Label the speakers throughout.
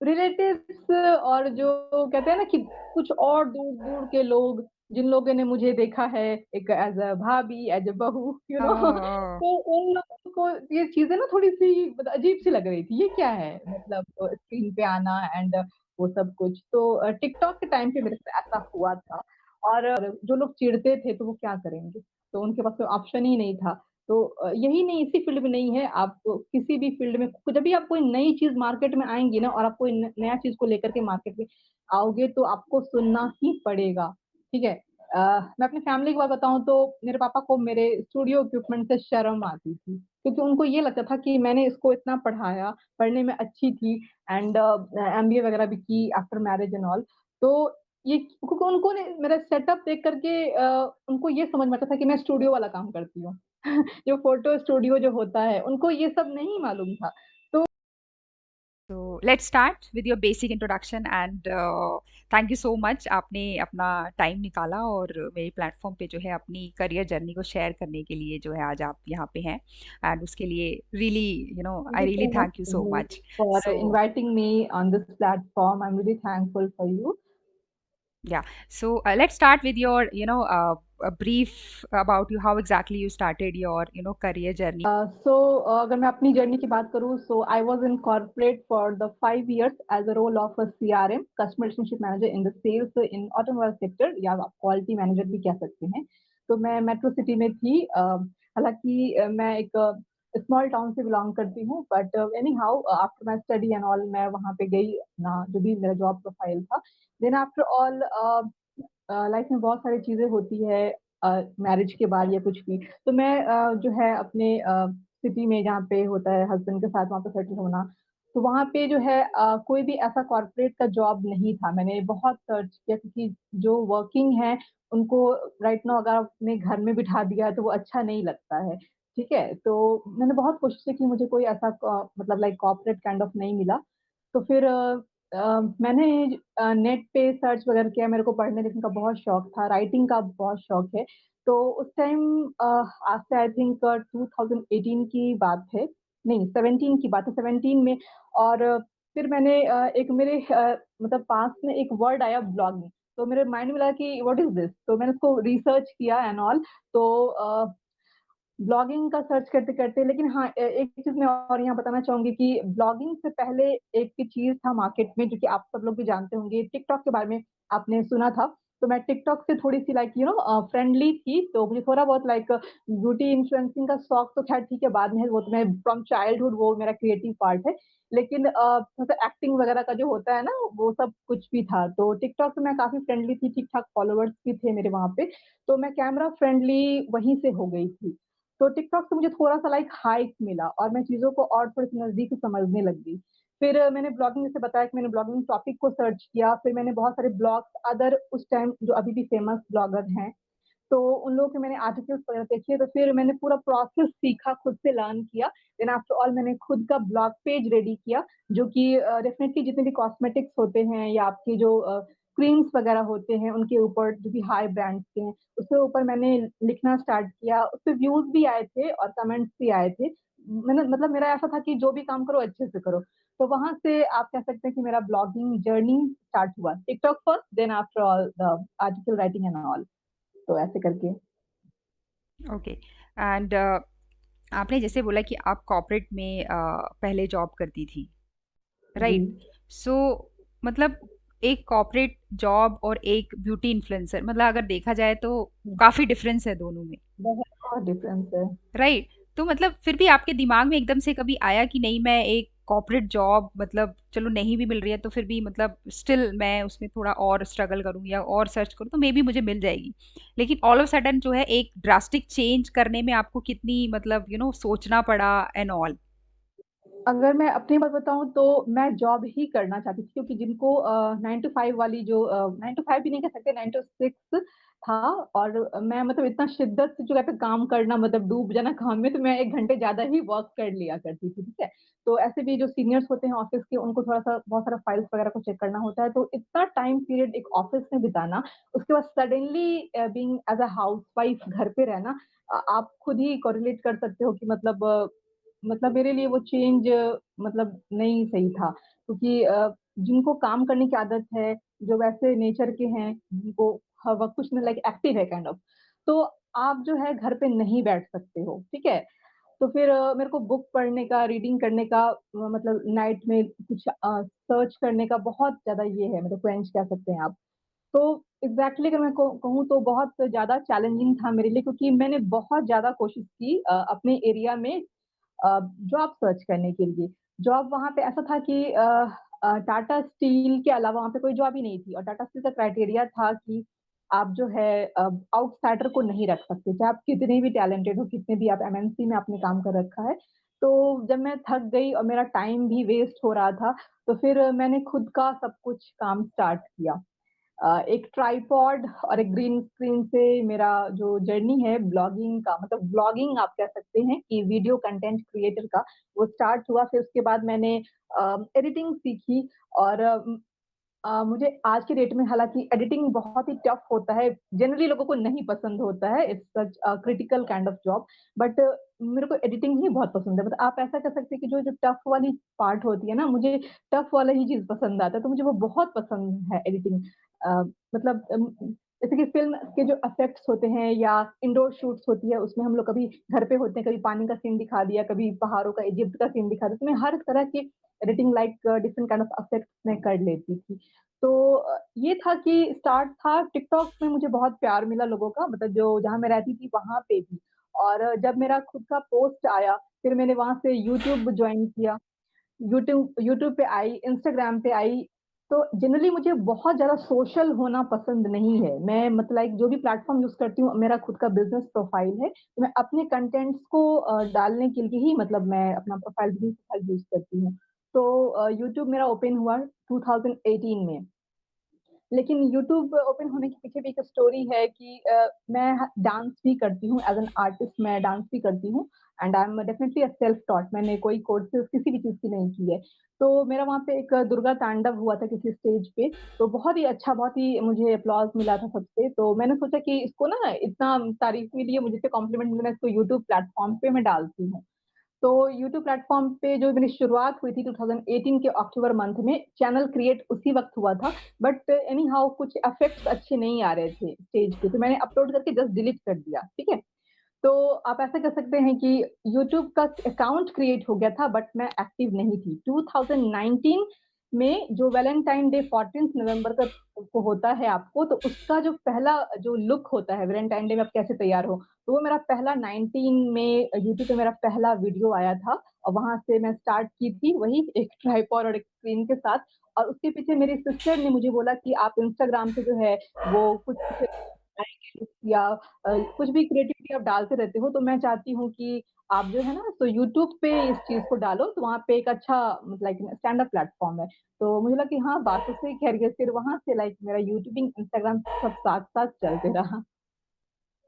Speaker 1: Relatives और जो कहते हैं ना कि कुछ और दूर-दूर के लोग, जिन लोगों ने मुझे देखा है एक एज़ अ भाभी, एज़ अ बहू,
Speaker 2: ओह! ओह!
Speaker 1: तो उन लोगों को ये चीज़ें ना थोड़ी-सी अजीब-सी लग रही थी, ये क्या है? मतलब स्क्रीन पे आना एंड वो सब कुछ। तो टिकटॉक के टाइम पे मेरे साथ ऐसा हुआ था और जो लोग चिढ़ते थे, तो वो क्या करेंगे? तो उनके पास कोई ऑप्शन ही नहीं था। तो यही नहीं इसी फ़ील्ड में नहीं है, आप किसी भी फ़ील्ड में जब भी आप कोई नई चीज़ मार्केट में आएँगी ना और आप कोई नया चीज़ को लेकर के मार्केट में आओगे तो आपको सुनना ही पड़ेगा, ठीक है? मैं अपनी फ़ैमिली की बात बताऊँ तो मेरे पापा को मेरे स्टूडियो इक्विपमेंट से शर्म आती थी, क्योंकि उनको ये लगता था कि मैंने इसको इतना पढ़ाया, पढ़ने में अच्छी थी एंड एमबीए वगैरह भी की आफ्टर मैरिज एंड ऑल। तो ये क्योंकि उनको ने मेरा सेटअप देख कर के उनको ये समझ में आता था कि मैं स्टूडियो वाला काम करती हूँ। जो फ़ोटो स्टूडियो जो होता है, उनको ये सब नहीं मालूम था। तो
Speaker 2: तो let's start with your basic introduction and thank you so much आपने अपना टाइम निकाला और मेरे प्लेटफॉर्म पे जो है अपनी करियर जर्नी को शेयर करने के लिए जो है आज आप यहाँ पे हैं एंड उसके लिए really
Speaker 1: thank
Speaker 2: I
Speaker 1: you
Speaker 2: really
Speaker 1: so much
Speaker 2: thank you so much
Speaker 1: for
Speaker 2: so
Speaker 1: inviting me on this platform. I'm really thankful for you.
Speaker 2: yeah, so let's start with your a brief about you how exactly you started your career journey.
Speaker 1: So अगर मैं अपनी journey की बात करूँ so I was in corporate for the 5 years as a role of a CRM, customer relationship manager in the sales in automobile sector या आप quality manager भी कह सकते हैं। तो मैं मेट्रो सिटी में थी हालाँकि मैं एक स्मॉल टाउन से बिलॉन्ग करती हूँ but any how after my study and all मैं वहाँ पे गई अपना जो भी मेरा जॉब प्रोफाइल था। देन आफ्टर ऑल लाइफ में बहुत सारी चीज़ें होती है मैरिज के बाद या कुछ भी। तो मैं जो है अपने सिटी में जहाँ पे होता है हस्बैंड के साथ वहाँ पे सेटल होना, तो वहाँ पे जो है कोई भी ऐसा कॉर्पोरेट का जॉब नहीं था। मैंने बहुत सर्च किया क्योंकि जो वर्किंग है, उनको राइट नाउ अगर आपने घर में बिठा दिया है, तो वो अच्छा नहीं लगता है, ठीक है? तो मैंने बहुत कोशिशें की, मुझे कोई ऐसा मतलब लाइक कॉर्पोरेट काइंड ऑफ नहीं मिला। तो फिर मैंने नेट पे सर्च वगैरह किया, मेरे को पढ़ने-लिखने का बहुत शौक था, राइटिंग का बहुत शौक है। तो उस टाइम आज से आई थिंक 2018 की बात है, नहीं 17 की बात है, 17 में और फिर मैंने एक मेरे मतलब पास में एक वर्ड आया ब्लॉगिंग, तो मेरे माइंड में लगा कि व्हाट इज़ दिस? तो मैंने उसको रिसर्च किया एंड ऑल तो ब्लॉगिंग का सर्च करते-करते लेकिन हाँ, एक चीज़ मैं और यहाँ बताना चाहूँगी कि ब्लॉगिंग से पहले एक चीज़ था मार्केट में जो कि आप सब लोग भी जानते होंगे, टिकटॉक के बारे में आपने सुना था। तो मैं टिकटॉक से थोड़ी-सी लाइक फ्रेंडली थी, तो मुझे थोड़ा बहुत लाइक ब्यूटी इन्फ्लुएंसिंग का शौक तो ख़ैर ठीक है बाद में है, वो तो मैं फ्रॉम चाइल्डहुड वो मेरा क्रिएटिव पार्ट है। लेकिन जैसे एक्टिंग वग़ैरह का जो होता है ना, वो सब कुछ भी था। तो टिकटॉक पे मैं काफ़ी फ्रेंडली थी, ठीक-ठाक फॉलोवर्स भी थे मेरे वहाँ पे, तो मैं कैमरा फ्रेंडली वहीं से हो गई थी। तो टिकटॉक से मुझे थोड़ा-सा लाइक हाइप मिला और मैं चीज़ों को और थोड़ी-सी नज़दीक से समझने लग गई। फिर मैंने ब्लॉगिंग जैसे बताया कि मैंने ब्लॉगिंग टॉपिक को सर्च किया, फिर मैंने बहुत सारे ब्लॉग्स अदर उस टाइम जो अभी भी फेमस ब्लॉगर हैं, तो उन लोगों के मैंने आर्टिकल्स वगैरह देखे, तो फिर मैंने पूरा प्रोसेस सीखा, खुद से लर्न किया। देन आफ्टर ऑल मैंने खुद का ब्लॉग पेज रेडी किया, जो कि डेफ़िनेटली जितने भी कॉस्मेटिक्स होते हैं या आपके जो क्रीम्स वगैरह होते हैं, उनके ऊपर जो भी हाई ब्रांड्स के हैं, उसके ऊपर मैंने लिखना स्टार्ट किया। उसपे व्यूज़ भी आए थे और कमेंट्स भी आए थे। मैंने मतलब मेरा ऐसा था कि जो भी काम करो अच्छे से करो। तो वहाँ से आप कह सकते हैं कि मेरा ब्लॉगिंग जर्नी स्टार्ट हुआ। TikTok first, then after all the article writing and all. तो ऐसे करके
Speaker 2: ओके एंड आपने जैसे बोला कि आप कॉर्पोरेट में पहले जॉब करती थी,
Speaker 1: जी।
Speaker 2: राइट? सो मतलब एक कॉर्पोरेट जॉब और एक ब्यूटी इन्फ्लुएंसर मतलब अगर देखा जाए तो काफी डिफरेंस है दोनों में,
Speaker 1: बहुत डिफरेंस है।
Speaker 2: राइट? तो मतलब फिर भी आपके दिमाग में एकदम से कभी आया कि नहीं मैं एक कॉर्पोरेट जॉब मतलब चलो नहीं भी मिल रही है तो फिर भी मतलब स्टिल मैं उसमें थोड़ा और स्ट्रगल करूँ या और सर्च करूँ तो मे बी मुझे मिल जाएगी, लेकिन ऑल ऑफ सडन जो है एक ड्रास्टिक चेंज करने में आपको कितनी मतलब सोचना पड़ा एंड ऑल?
Speaker 1: अगर मैं अपनी बात बताऊँ तो मैं जॉब ही करना चाहती थी क्योंकि जिनको 9 टू 5 वाली जो 9 टू 5 भी नहीं कह सकते 9 टू 6 था और मैं मतलब इतना शिद्दत से जो कहते हैं काम करना मतलब डूब जाना काम में, तो मैं 1 घंटे ज़्यादा ही वर्क कर लिया करती थी, ठीक है? तो ऐसे भी जो सीनियर्स होते हैं ऑफ़िस के उनको थोड़ा-सा बहुत सारा फाइल्स वगैरह को चेक करना होता है, तो इतना टाइम पीरियड एक ऑफ़िस में बिताना, उसके बाद suddenly being as a housewife घर पे रहना आप खुद ही कोरिलेट कर सकते हो कि मतलब मेरे लिए वो चेंज मतलब नहीं सही था। क्योंकि जिनको काम करने की आदत है, जो वैसे नेचर के हैं, जिनको हर वक़्त कुछ न लाइक एक्टिव है काइंड ऑफ, तो आप जो है घर पे नहीं बैठ सकते हो, ठीक है? तो फिर मेरे को बुक पढ़ने का, रीडिंग करने का मतलब नाइट में कुछ सर्च करने का बहुत ज़्यादा ये है मतलब क्वेंच कह सकते हैं आप। तो एग्ज़ैक्टली अगर मैं कहूँ तो बहुत ज़्यादा चैलेंजिंग था मेरे लिए क्योंकि मैंने बहुत ज़्यादा कोशिश की अपने एरिया में जॉब सर्च करने के लिए। जॉब वहाँ पे ऐसा था कि टाटा स्टील के अलावा वहाँ पे कोई जॉब ही नहीं थी और टाटा स्टील का क्राइटेरिया था कि आप जो है आउटसाइडर को नहीं रख सकते, चाहे आप कितने भी टैलेंटेड हो, कितने भी आप एमएनसी में आपने काम कर रखा है। तो जब मैं थक गई और मेरा टाइम भी वेस्ट हो रहा था, तो फिर मैंने खुद का सब कुछ काम स्टार्ट किया। एक ट्राइपॉड और एक ग्रीन स्क्रीन से मेरा जो जर्नी है ब्लॉगिंग का मतलब ब्लॉगिंग आप कह सकते हैं कि वीडियो कंटेंट क्रिएटर का, वो स्टार्ट हुआ। फिर उसके बाद मैंने एडिटिंग सीखी और मुझे आज की डेट में हालाँकि एडिटिंग बहुत ही टफ होता है, जनरली लोगों को नहीं पसंद होता है, it's such critical kind of job but मेरे को एडिटिंग ही बहुत पसंद है। मतलब आप ऐसा कह सकते हैं कि जो जो टफ वाली पार्ट होती है ना, मुझे टफ वाला ही चीज़ पसंद आता है, तो मुझे वो बहुत पसंद है एडिटिंग। मतलब जैसे कि फ़िल्म के जो इफ़ेक्ट्स होते हैं या इंडोर शूट्स होती है, उसमें हम लोग कभी घर पे होते हैं, कभी पानी का सीन दिखा दिया, कभी पहाड़ों का, इजिप्ट का सीन दिखा दिया, तो मैं हर तरह की editing like different kind of effects मैं कर लेती थी। तो ये था कि स्टार्ट था टिकटॉक में मुझे बहुत प्यार मिला लोगों का मतलब जो जहाँ मैं रहती थी वहाँ पे भी और जब मेरा खुद का पोस्ट आया, फिर मैंने वहाँ से यूट्यूब जॉइन किया। यूट्यूब यूट्यूब पे आई, इंस्टाग्राम पे आई, तो जनरली मुझे बहुत ज़्यादा सोशल होना पसंद नहीं है। मैं मतलब लाइक जो भी प्लेटफ़ॉर्म यूज़ करती हूँ, मेरा खुद का बिज़नेस प्रोफ़ाइल है, तो मैं अपने कंटेंट्स को डालने के लिए ही मतलब मैं अपना प्रोफ़ाइल बिज़नेस प्रोफ़ाइल यूज़ करती हूँ। तो यूट्यूब मेरा ओपन हुआ 2018 में। लेकिन यूट्यूब ओपन होने के पीछे भी एक स्टोरी है कि मैं डांस भी करती हूँ एज़ एन आर्टिस्ट मैं डांस भी करती हूँ and I am definitely a self taught मैंने कोई कोर्सेज़ किसी भी चीज़ की नहीं की है। तो मेरा वहाँ पे एक दुर्गा तांडव हुआ था किसी स्टेज पे, तो बहुत ही अच्छा, बहुत ही मुझे एप्लॉज़ मिला था सबसे, तो मैंने सोचा कि इसको ना इतना तारीफ़ मिली है, मुझे इससे कॉम्प्लीमेंट मिला, मैं इसको यूट्यूब प्लेटफ़ॉर्म पे मैं डालती हूँ। तो यूट्यूब प्लेटफ़ॉर्म पे जो मेरी शुरुआत हुई थी 2018 के अक्टूबर मंथ में, चैनल क्रिएट उसी वक़्त हुआ था, बट एनी हाउ कुछ इफ़ेक्ट्स अच्छे नहीं आ रहे थे स्टेज पे, तो मैंने अपलोड करके जस्ट डिलीट कर दिया, ठीक है? तो आप ऐसा कह सकते हैं कि यूट्यूब का अकाउंट क्रिएट हो गया था बट मैं एक्टिव नहीं थी। 2019 में जो वैलेंटाइन डे 14th नवंबर को होता है आपको, तो उसका जो पहला जो लुक होता है वैलेंटाइन डे में आप कैसे तैयार हो, तो वो मेरा पहला 19 में यूट्यूब पे मेरा पहला वीडियो आया था और वहाँ से मैं स्टार्ट की थी वही एक ट्राइपॉड और एक स्क्रीन के साथ और उसके पीछे मेरी सिस्टर ने मुझे बोला कि आप इंस्टाग्राम पे जो है वो कुछ या कुछ भी क्रिएटिविटी आप डालते रहते हो, तो मैं चाहती हूँ कि आप जो है ना सो यूट्यूब पे इस चीज़ को डालो, तो वहाँ पे एक अच्छा लाइक स्टैंड अप प्लेटफ़ॉर्म है। तो मुझे लगा कि हाँ, बात तो सही कह रही है, फिर वहाँ से लाइक मेरा यूट्यूबिंग, इंस्टाग्राम सब साथ-साथ चलते रहा।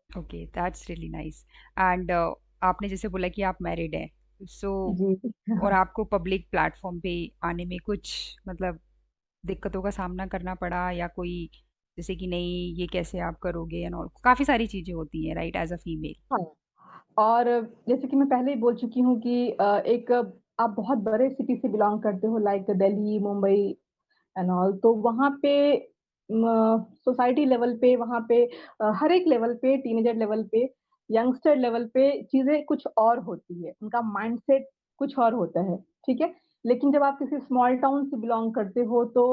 Speaker 2: Okay, that's really nice. And आपने जैसे बोला कि आप मैरिड हैं, सो
Speaker 1: जी।
Speaker 2: और आपको पब्लिक प्लेटफ़ॉर्म पे आने में कुछ मतलब दिक्कतों का सामना करना पड़ा या कोई जैसे कि नहीं ये कैसे आप करोगे एंड ऑल काफ़ी सारी चीज़ें होती हैं राइट एज़ अ फीमेल।
Speaker 1: हाँ, और जैसे कि मैं पहले ही बोल चुकी हूँ कि एक आप बहुत बड़े सिटी से बिलॉन्ग करते हो like Delhi, Mumbai and all तो वहाँ पे सोसाइटी लेवल पे वहाँ पे हर एक लेवल पे टीनेजर लेवल पे यंगस्टर लेवल पे चीज़ें कुछ और होती है, उनका माइंडसेट कुछ और होता है, ठीक है? लेकिन जब आप किसी स्मॉल टाउन से बिलॉन्ग करते हो तो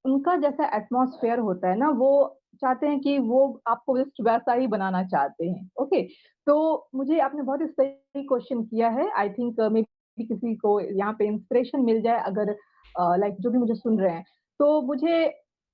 Speaker 1: उनका जैसा एटमॉस्फेयर होता है ना, वो चाहते हैं कि वो आपको जस्ट वैसा ही बनाना चाहते हैं, ओके? तो मुझे आपने बहुत ही सही क्वेश्चन किया है, आई थिंक मेबी किसी को यहाँ पे इंस्पिरेशन मिल जाए अगर लाइक जो भी मुझे सुन रहे हैं। तो मुझे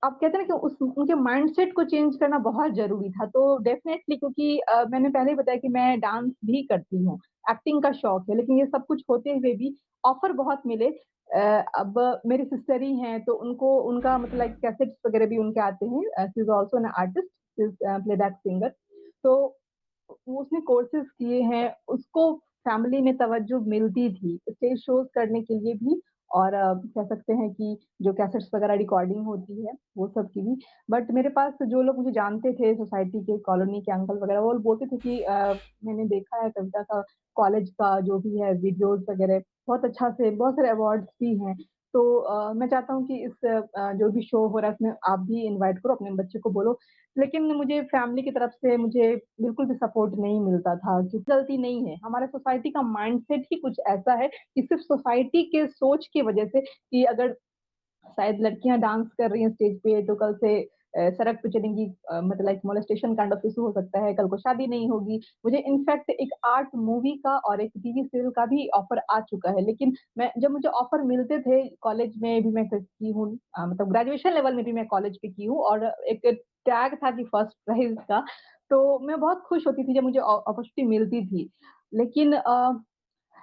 Speaker 1: आप कहते हैं ना कि उस उनके माइंडसेट को चेंज करना बहुत ज़रूरी था, तो डेफ़िनेटली क्योंकि मैंने पहले ही बताया कि मैं डांस भी करती हूँ, एक्टिंग का शौक है, लेकिन ये सब कुछ होते हुए भी ऑफ़र बहुत मिले अब मेरी सिस्टर ही हैं, तो उनको उनका मतलब लाइक कैसेट्स वगैरह भी उनके आते हैं। She is also an artist, she is playback singer. तो वो उसने कोर्सेज़ किए हैं, उसको फैमिली में तवज्जो मिलती थी, स्टेज शोज़ करने के लिए भी और कह सकते हैं कि जो कैसेट्स वगैरह रिकॉर्डिंग होती है, वो सब की भी। बट मेरे पास जो लोग मुझे जानते थे सोसाइटी के, कॉलोनी के अंकल वगैरह, वो बोलते थे कि मैंने देखा है कविता का कॉलेज का जो भी है वीडियोज़ वगैरह बहुत अच्छा से बहुत सारे अवार्ड्स भी हैं। तो मैं चाहता हूँ कि इस जो भी शो हो रहा है इसमें आप भी इनवाइट करो, अपने बच्चे को बोलो। लेकिन मुझे फैमिली की तरफ से मुझे बिल्कुल भी सपोर्ट नहीं मिलता था कि गलती नहीं है, हमारे सोसाइटी का माइंडसेट ही कुछ ऐसा है कि सिर्फ़ सोसाइटी के सोच की वजह से कि अगर शायद लड़कियाँ डांस कर रही हैं स्टेज पे तो कल से सड़क पे चलेंगी, मतलब like molestation kind of issue हो सकता है, कल को शादी नहीं होगी। मुझे इनफैक्ट एक आर्ट मूवी का और एक टीवी सीरियल का भी ऑफ़र आ चुका है, लेकिन मैं जब मुझे ऑफ़र मिलते थे कॉलेज में भी मैं की हूँ, मतलब ग्रेजुएशन लेवल में भी मैं कॉलेज पे की हूँ और एक टैग था कि फर्स्ट प्राइज़ का, तो मैं बहुत खुश होती थी जब मुझे अपॉर्च्युनिटी मिलती थी। लेकिन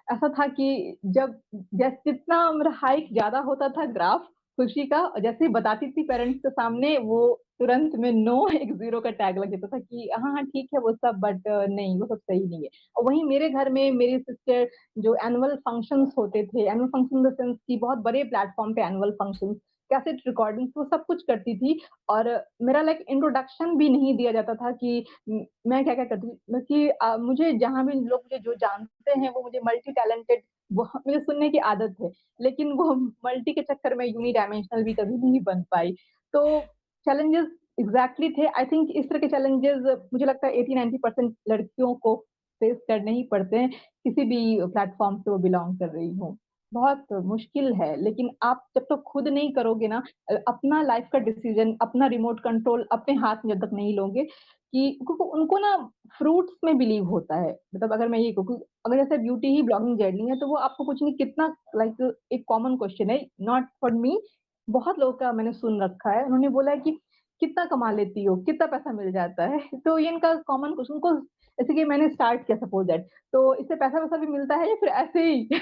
Speaker 1: ऐसा था कि जब जितना मेरा हाइक ज़्यादा होता था ग्राफ खुशी का, जैसे ही बताती थी पेरेंट्स के सामने, वो तुरंत में नो एक ज़ीरो का टैग लग जाता था कि हाँ, हाँ, ठीक है वो सब, बट नहीं, वो सब सही नहीं है। और वहीं मेरे घर में मेरी सिस्टर जो एनुअल फंक्शंस होते थे, annual function in the sense कि बहुत बड़े प्लेटफ़ॉर्म पे एनुअल फंक्शंस, कैसेट रिकॉर्डिंग्स, वो सब कुछ करती थी और मेरा लाइक इंट्रोडक्शन भी नहीं दिया जाता था कि मैं क्या-क्या करती थी। बल्कि मुझे जहाँ भी लोग मुझे जो जानते हैं वो मुझे मल्टी टैलेंटेड, वो मुझे सुनने की आदत है, लेकिन वो मल्टी के चक्कर में यूनिडायमेंशनल भी कभी नहीं बन पाई। तो चैलेंजेस एग्ज़ैक्टली थे, आई थिंक इस तरह के चैलेंजेस मुझे लगता है 80-90% लड़कियों को फेस करने ही पड़ते हैं, किसी भी प्लेटफ़ॉर्म से वो बिलॉन्ग कर रही हों। बहुत मुश्किल है, लेकिन आप जब तक खुद नहीं करोगे ना, अपना लाइफ़ का डिसीज़न, अपना रिमोट कंट्रोल अपने हाथ में जब तक नहीं लोगे, कि क्योंकि उनको ना फ्रूट्स में बिलीव होता है। मतलब अगर मैं ये कहूँ, अगर जैसे ब्यूटी ही ब्लॉगिंग जर्नी है, तो वो आपको पूछेंगे कितना, लाइक एक कॉमन क्वेश्चन है, नॉट फॉर मी, बहुत लोगों का मैंने सुन रखा है। उन्होंने बोला है कि कितना कमा लेती हो? कितना पैसा मिल जाता है? तो ये इनका कॉमन क्वेश्चन, उनको जैसे कि मैंने स्टार्ट किया सपोज़ दैट, तो इससे पैसा-वैसा भी मिलता है या फिर ऐसे ही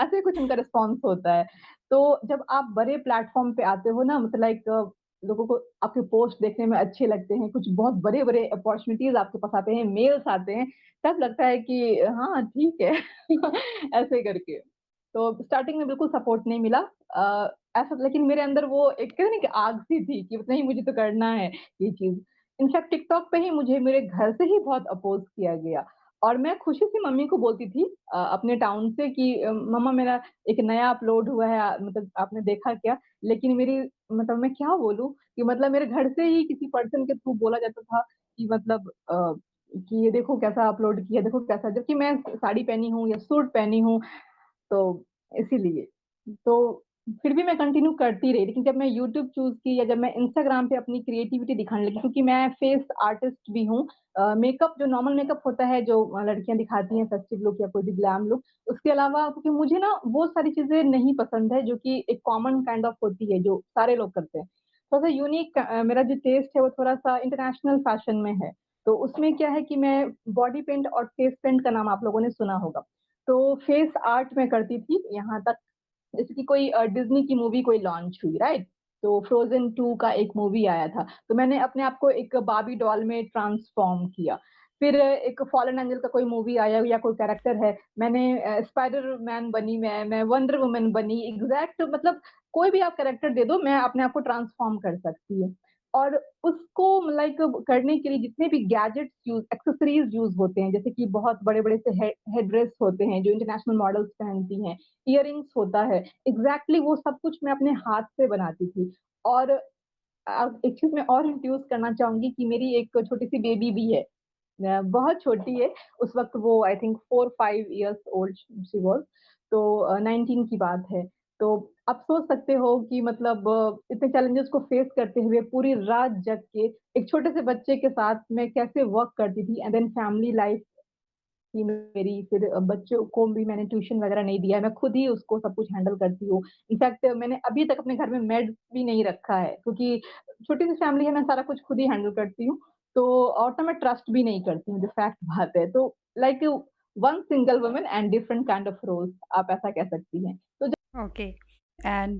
Speaker 1: ऐसे ही कुछ उनका रिस्पॉन्स होता है। तो जब आप बड़े प्लेटफ़ॉर्म पे आते हो ना, मतलब लाइक लोगों को आपके पोस्ट देखने में अच्छे लगते हैं, कुछ बहुत बड़े-बड़े अपॉर्च्युनिटीज़ आपके पास आते हैं, मेल्स आते हैं, तब लगता है कि हाँ, ठीक है ऐसे करके। तो स्टार्टिंग में बिल्कुल सपोर्ट नहीं मिला, ऐसा, लेकिन मेरे अंदर वो एक कहते हैं ना कि आग सी थी कि नहीं, मुझे तो करना है ये चीज़। इनफैक्ट टिकटॉक पे ही मुझे मेरे घर से ही बहुत अपोज़ किया गया और मैं खुशी से मम्मी को बोलती थी अपने टाउन से कि मम्मा मेरा एक नया अपलोड हुआ है, मतलब आपने देखा क्या? लेकिन मेरी, मतलब मैं क्या बोलूँ कि मतलब मेरे घर से ही किसी पर्सन के थ्रू बोला जाता था कि मतलब कि ये देखो कैसा अपलोड किया, देखो कैसा, जबकि मैं साड़ी पहनी हूँ या सूट पहनी हूँ, तो इसीलिए। तो फिर भी मैं कंटिन्यू करती रही, लेकिन जब मैं यूट्यूब चूज़ की या जब मैं इंस्टाग्राम पे अपनी क्रिएटिविटी दिखाने लगी, क्योंकि मैं फेस आर्टिस्ट भी हूँ। मेकअप जो नॉर्मल मेकअप होता है, जो लड़कियाँ दिखाती हैं फेस्टिव लुक या कोई भी ग्लैम लुक, उसके अलावा क्योंकि मुझे ना वो सारी चीज़ें नहीं पसंद है, जो कि एक कॉमन काइंड ऑफ होती है, जो सारे लोग करते हैं। थोड़ा-सा यूनिक, मेरा जो टेस्ट है वो थोड़ा-सा इंटरनेशनल फैशन में है। तो उसमें क्या है कि मैं बॉडी पेंट और फेस पेंट का नाम आप लोगों ने सुना होगा। तो फेस आर्ट मैं करती थी, यहाँ तक जैसे कि कोई डिज़्नी की मूवी कोई लॉन्च हुई, राइट? तो फ्रोज़न 2 का एक मूवी आया था, तो मैंने अपने आप को एक बार्बी डॉल में ट्रांसफ़ॉर्म किया। फिर एक फॉलन एंजल का कोई मूवी आया या कोई कैरेक्टर है, मैंने स्पाइडर मैन बनी, मैं वंडर वुमन बनी, एग्ज़ैक्ट मतलब कोई भी आप कैरेक्टर दे दो, मैं अपने आप को ट्रांसफ़ॉर्म कर सकती हूँ। और उसको लाइक करने के लिए जितने भी गैजेट्स एक्सेसरीज़ यूज़ होते हैं, जैसे कि बहुत बड़े-बड़े से हेड ड्रेस होते हैं, जो इंटरनेशनल मॉडल्स पहनती हैं, इयररिंग्स होता है, एग्ज़ैक्टली वो सब कुछ मैं अपने हाथ से बनाती थी। और एक चीज़ मैं और इंट्रोड्यूस करना चाहूँगी कि मेरी एक छोटी-सी बेबी भी है। बहुत छोटी है, उस वक़्त वो I think 4-5 years old she was, तो 19 की बात है। तो आप सोच सकते हो कि मतलब इतने चैलेंजेस को फेस करते हुए पूरी रात जग के एक छोटे से बच्चे के साथ मैं कैसे वर्क करती थी, एंड देन फैमिली लाइफ़ थी मेरी, फिर बच्चों को भी मैंने ट्यूशन वगैरह नहीं दिया है, मैं खुद ही उसको सब कुछ हैंडल करती हूँ। इनफैक्ट मैंने अभी तक अपने घर में मेड भी नहीं रखा है, क्योंकि छोटी-सी फैमिली है, मैं सारा कुछ खुद ही हैंडल करती हूँ। तो और तो मैं ट्रस्ट भी नहीं करती हूँ, जो फैक्ट बात है। तो like one single woman and different kind of roles, आप ऐसा कह सकती हैं। तो
Speaker 2: okay. And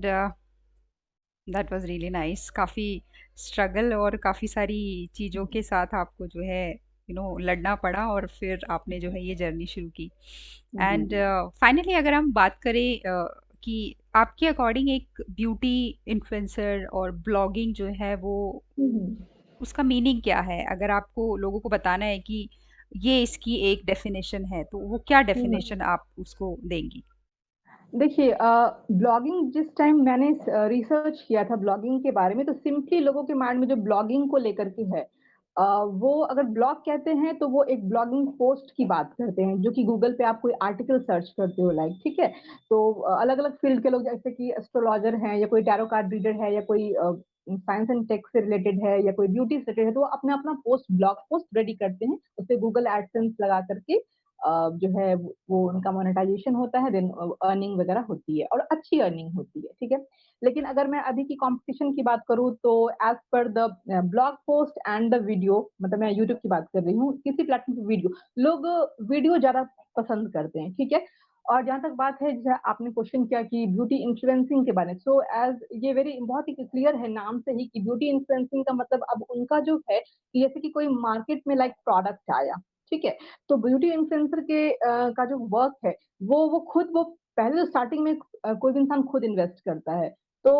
Speaker 2: that was really nice. काफ़ी स्ट्रगल और काफ़ी सारी चीज़ों के साथ आपको जो है लड़ना पड़ा और फिर आपने जो है ये जर्नी शुरू की।
Speaker 1: जी।
Speaker 2: एंड फाइनली अगर हम बात करें कि आपके अकॉर्डिंग एक ब्यूटी इन्फ्लुएंसर और ब्लॉगिंग जो है वो
Speaker 1: हुँ, हुँ।
Speaker 2: उसका मीनिंग क्या है? अगर आपको लोगों को बताना है कि ये इसकी एक डेफिनेशन है, तो वो क्या
Speaker 1: हुँ,
Speaker 2: डेफिनेशन
Speaker 1: हुँ।
Speaker 2: आप उसको देंगी?
Speaker 1: देखिए ब्लॉगिंग जिस टाइम मैंने रिसर्च किया था ब्लॉगिंग के बारे में तो सिंपली लोगों के माइंड में जो ब्लॉगिंग को लेकर के है वो अगर ब्लॉग कहते हैं तो वो एक ब्लॉगिंग पोस्ट की बात करते हैं जो कि गूगल पे आप कोई आर्टिकल सर्च करते हो लाइक ठीक है तो अलग अलग फील्ड के लोग जैसे कि एस्ट्रोलॉजर हैं या कोई टैरो कार्ड रीडर है या कोई साइंस एंड टेक से रिलेटेड है या कोई ब्यूटी से रिलेटेड है तो वो अपना अपना पोस्ट ब्लॉग पोस्ट रेडी करते हैं उससे गूगल एडसेंस लगा करके जो है वो उनका मोनेटाइजेशन होता है देन अर्निंग वगैरह होती है और अच्छी अर्निंग होती है ठीक है लेकिन अगर मैं अभी की कंपटीशन की बात करूं तो as per the blog post and the video मतलब मैं यूट्यूब की बात कर रही हूँ किसी प्लेटफॉर्म पे वीडियो लोग वीडियो ज्यादा पसंद करते हैं ठीक है और जहां तक बात है जैसे आपने क्वेश्चन किया कि ब्यूटी इन्फ्लुएंसिंग के बारे में सो एज ये वेरी बहुत ही क्लियर है नाम से ही कि ब्यूटी इन्फ्लुएंसिंग का मतलब अब उनका जो है कि जैसे कि कोई मार्केट में लाइक प्रोडक्ट आया ठीक है तो ब्यूटी इन्फ्लुएंसर के का जो वर्क है वो खुद वो पहले तो स्टार्टिंग में कोई भी इंसान खुद इन्वेस्ट करता है तो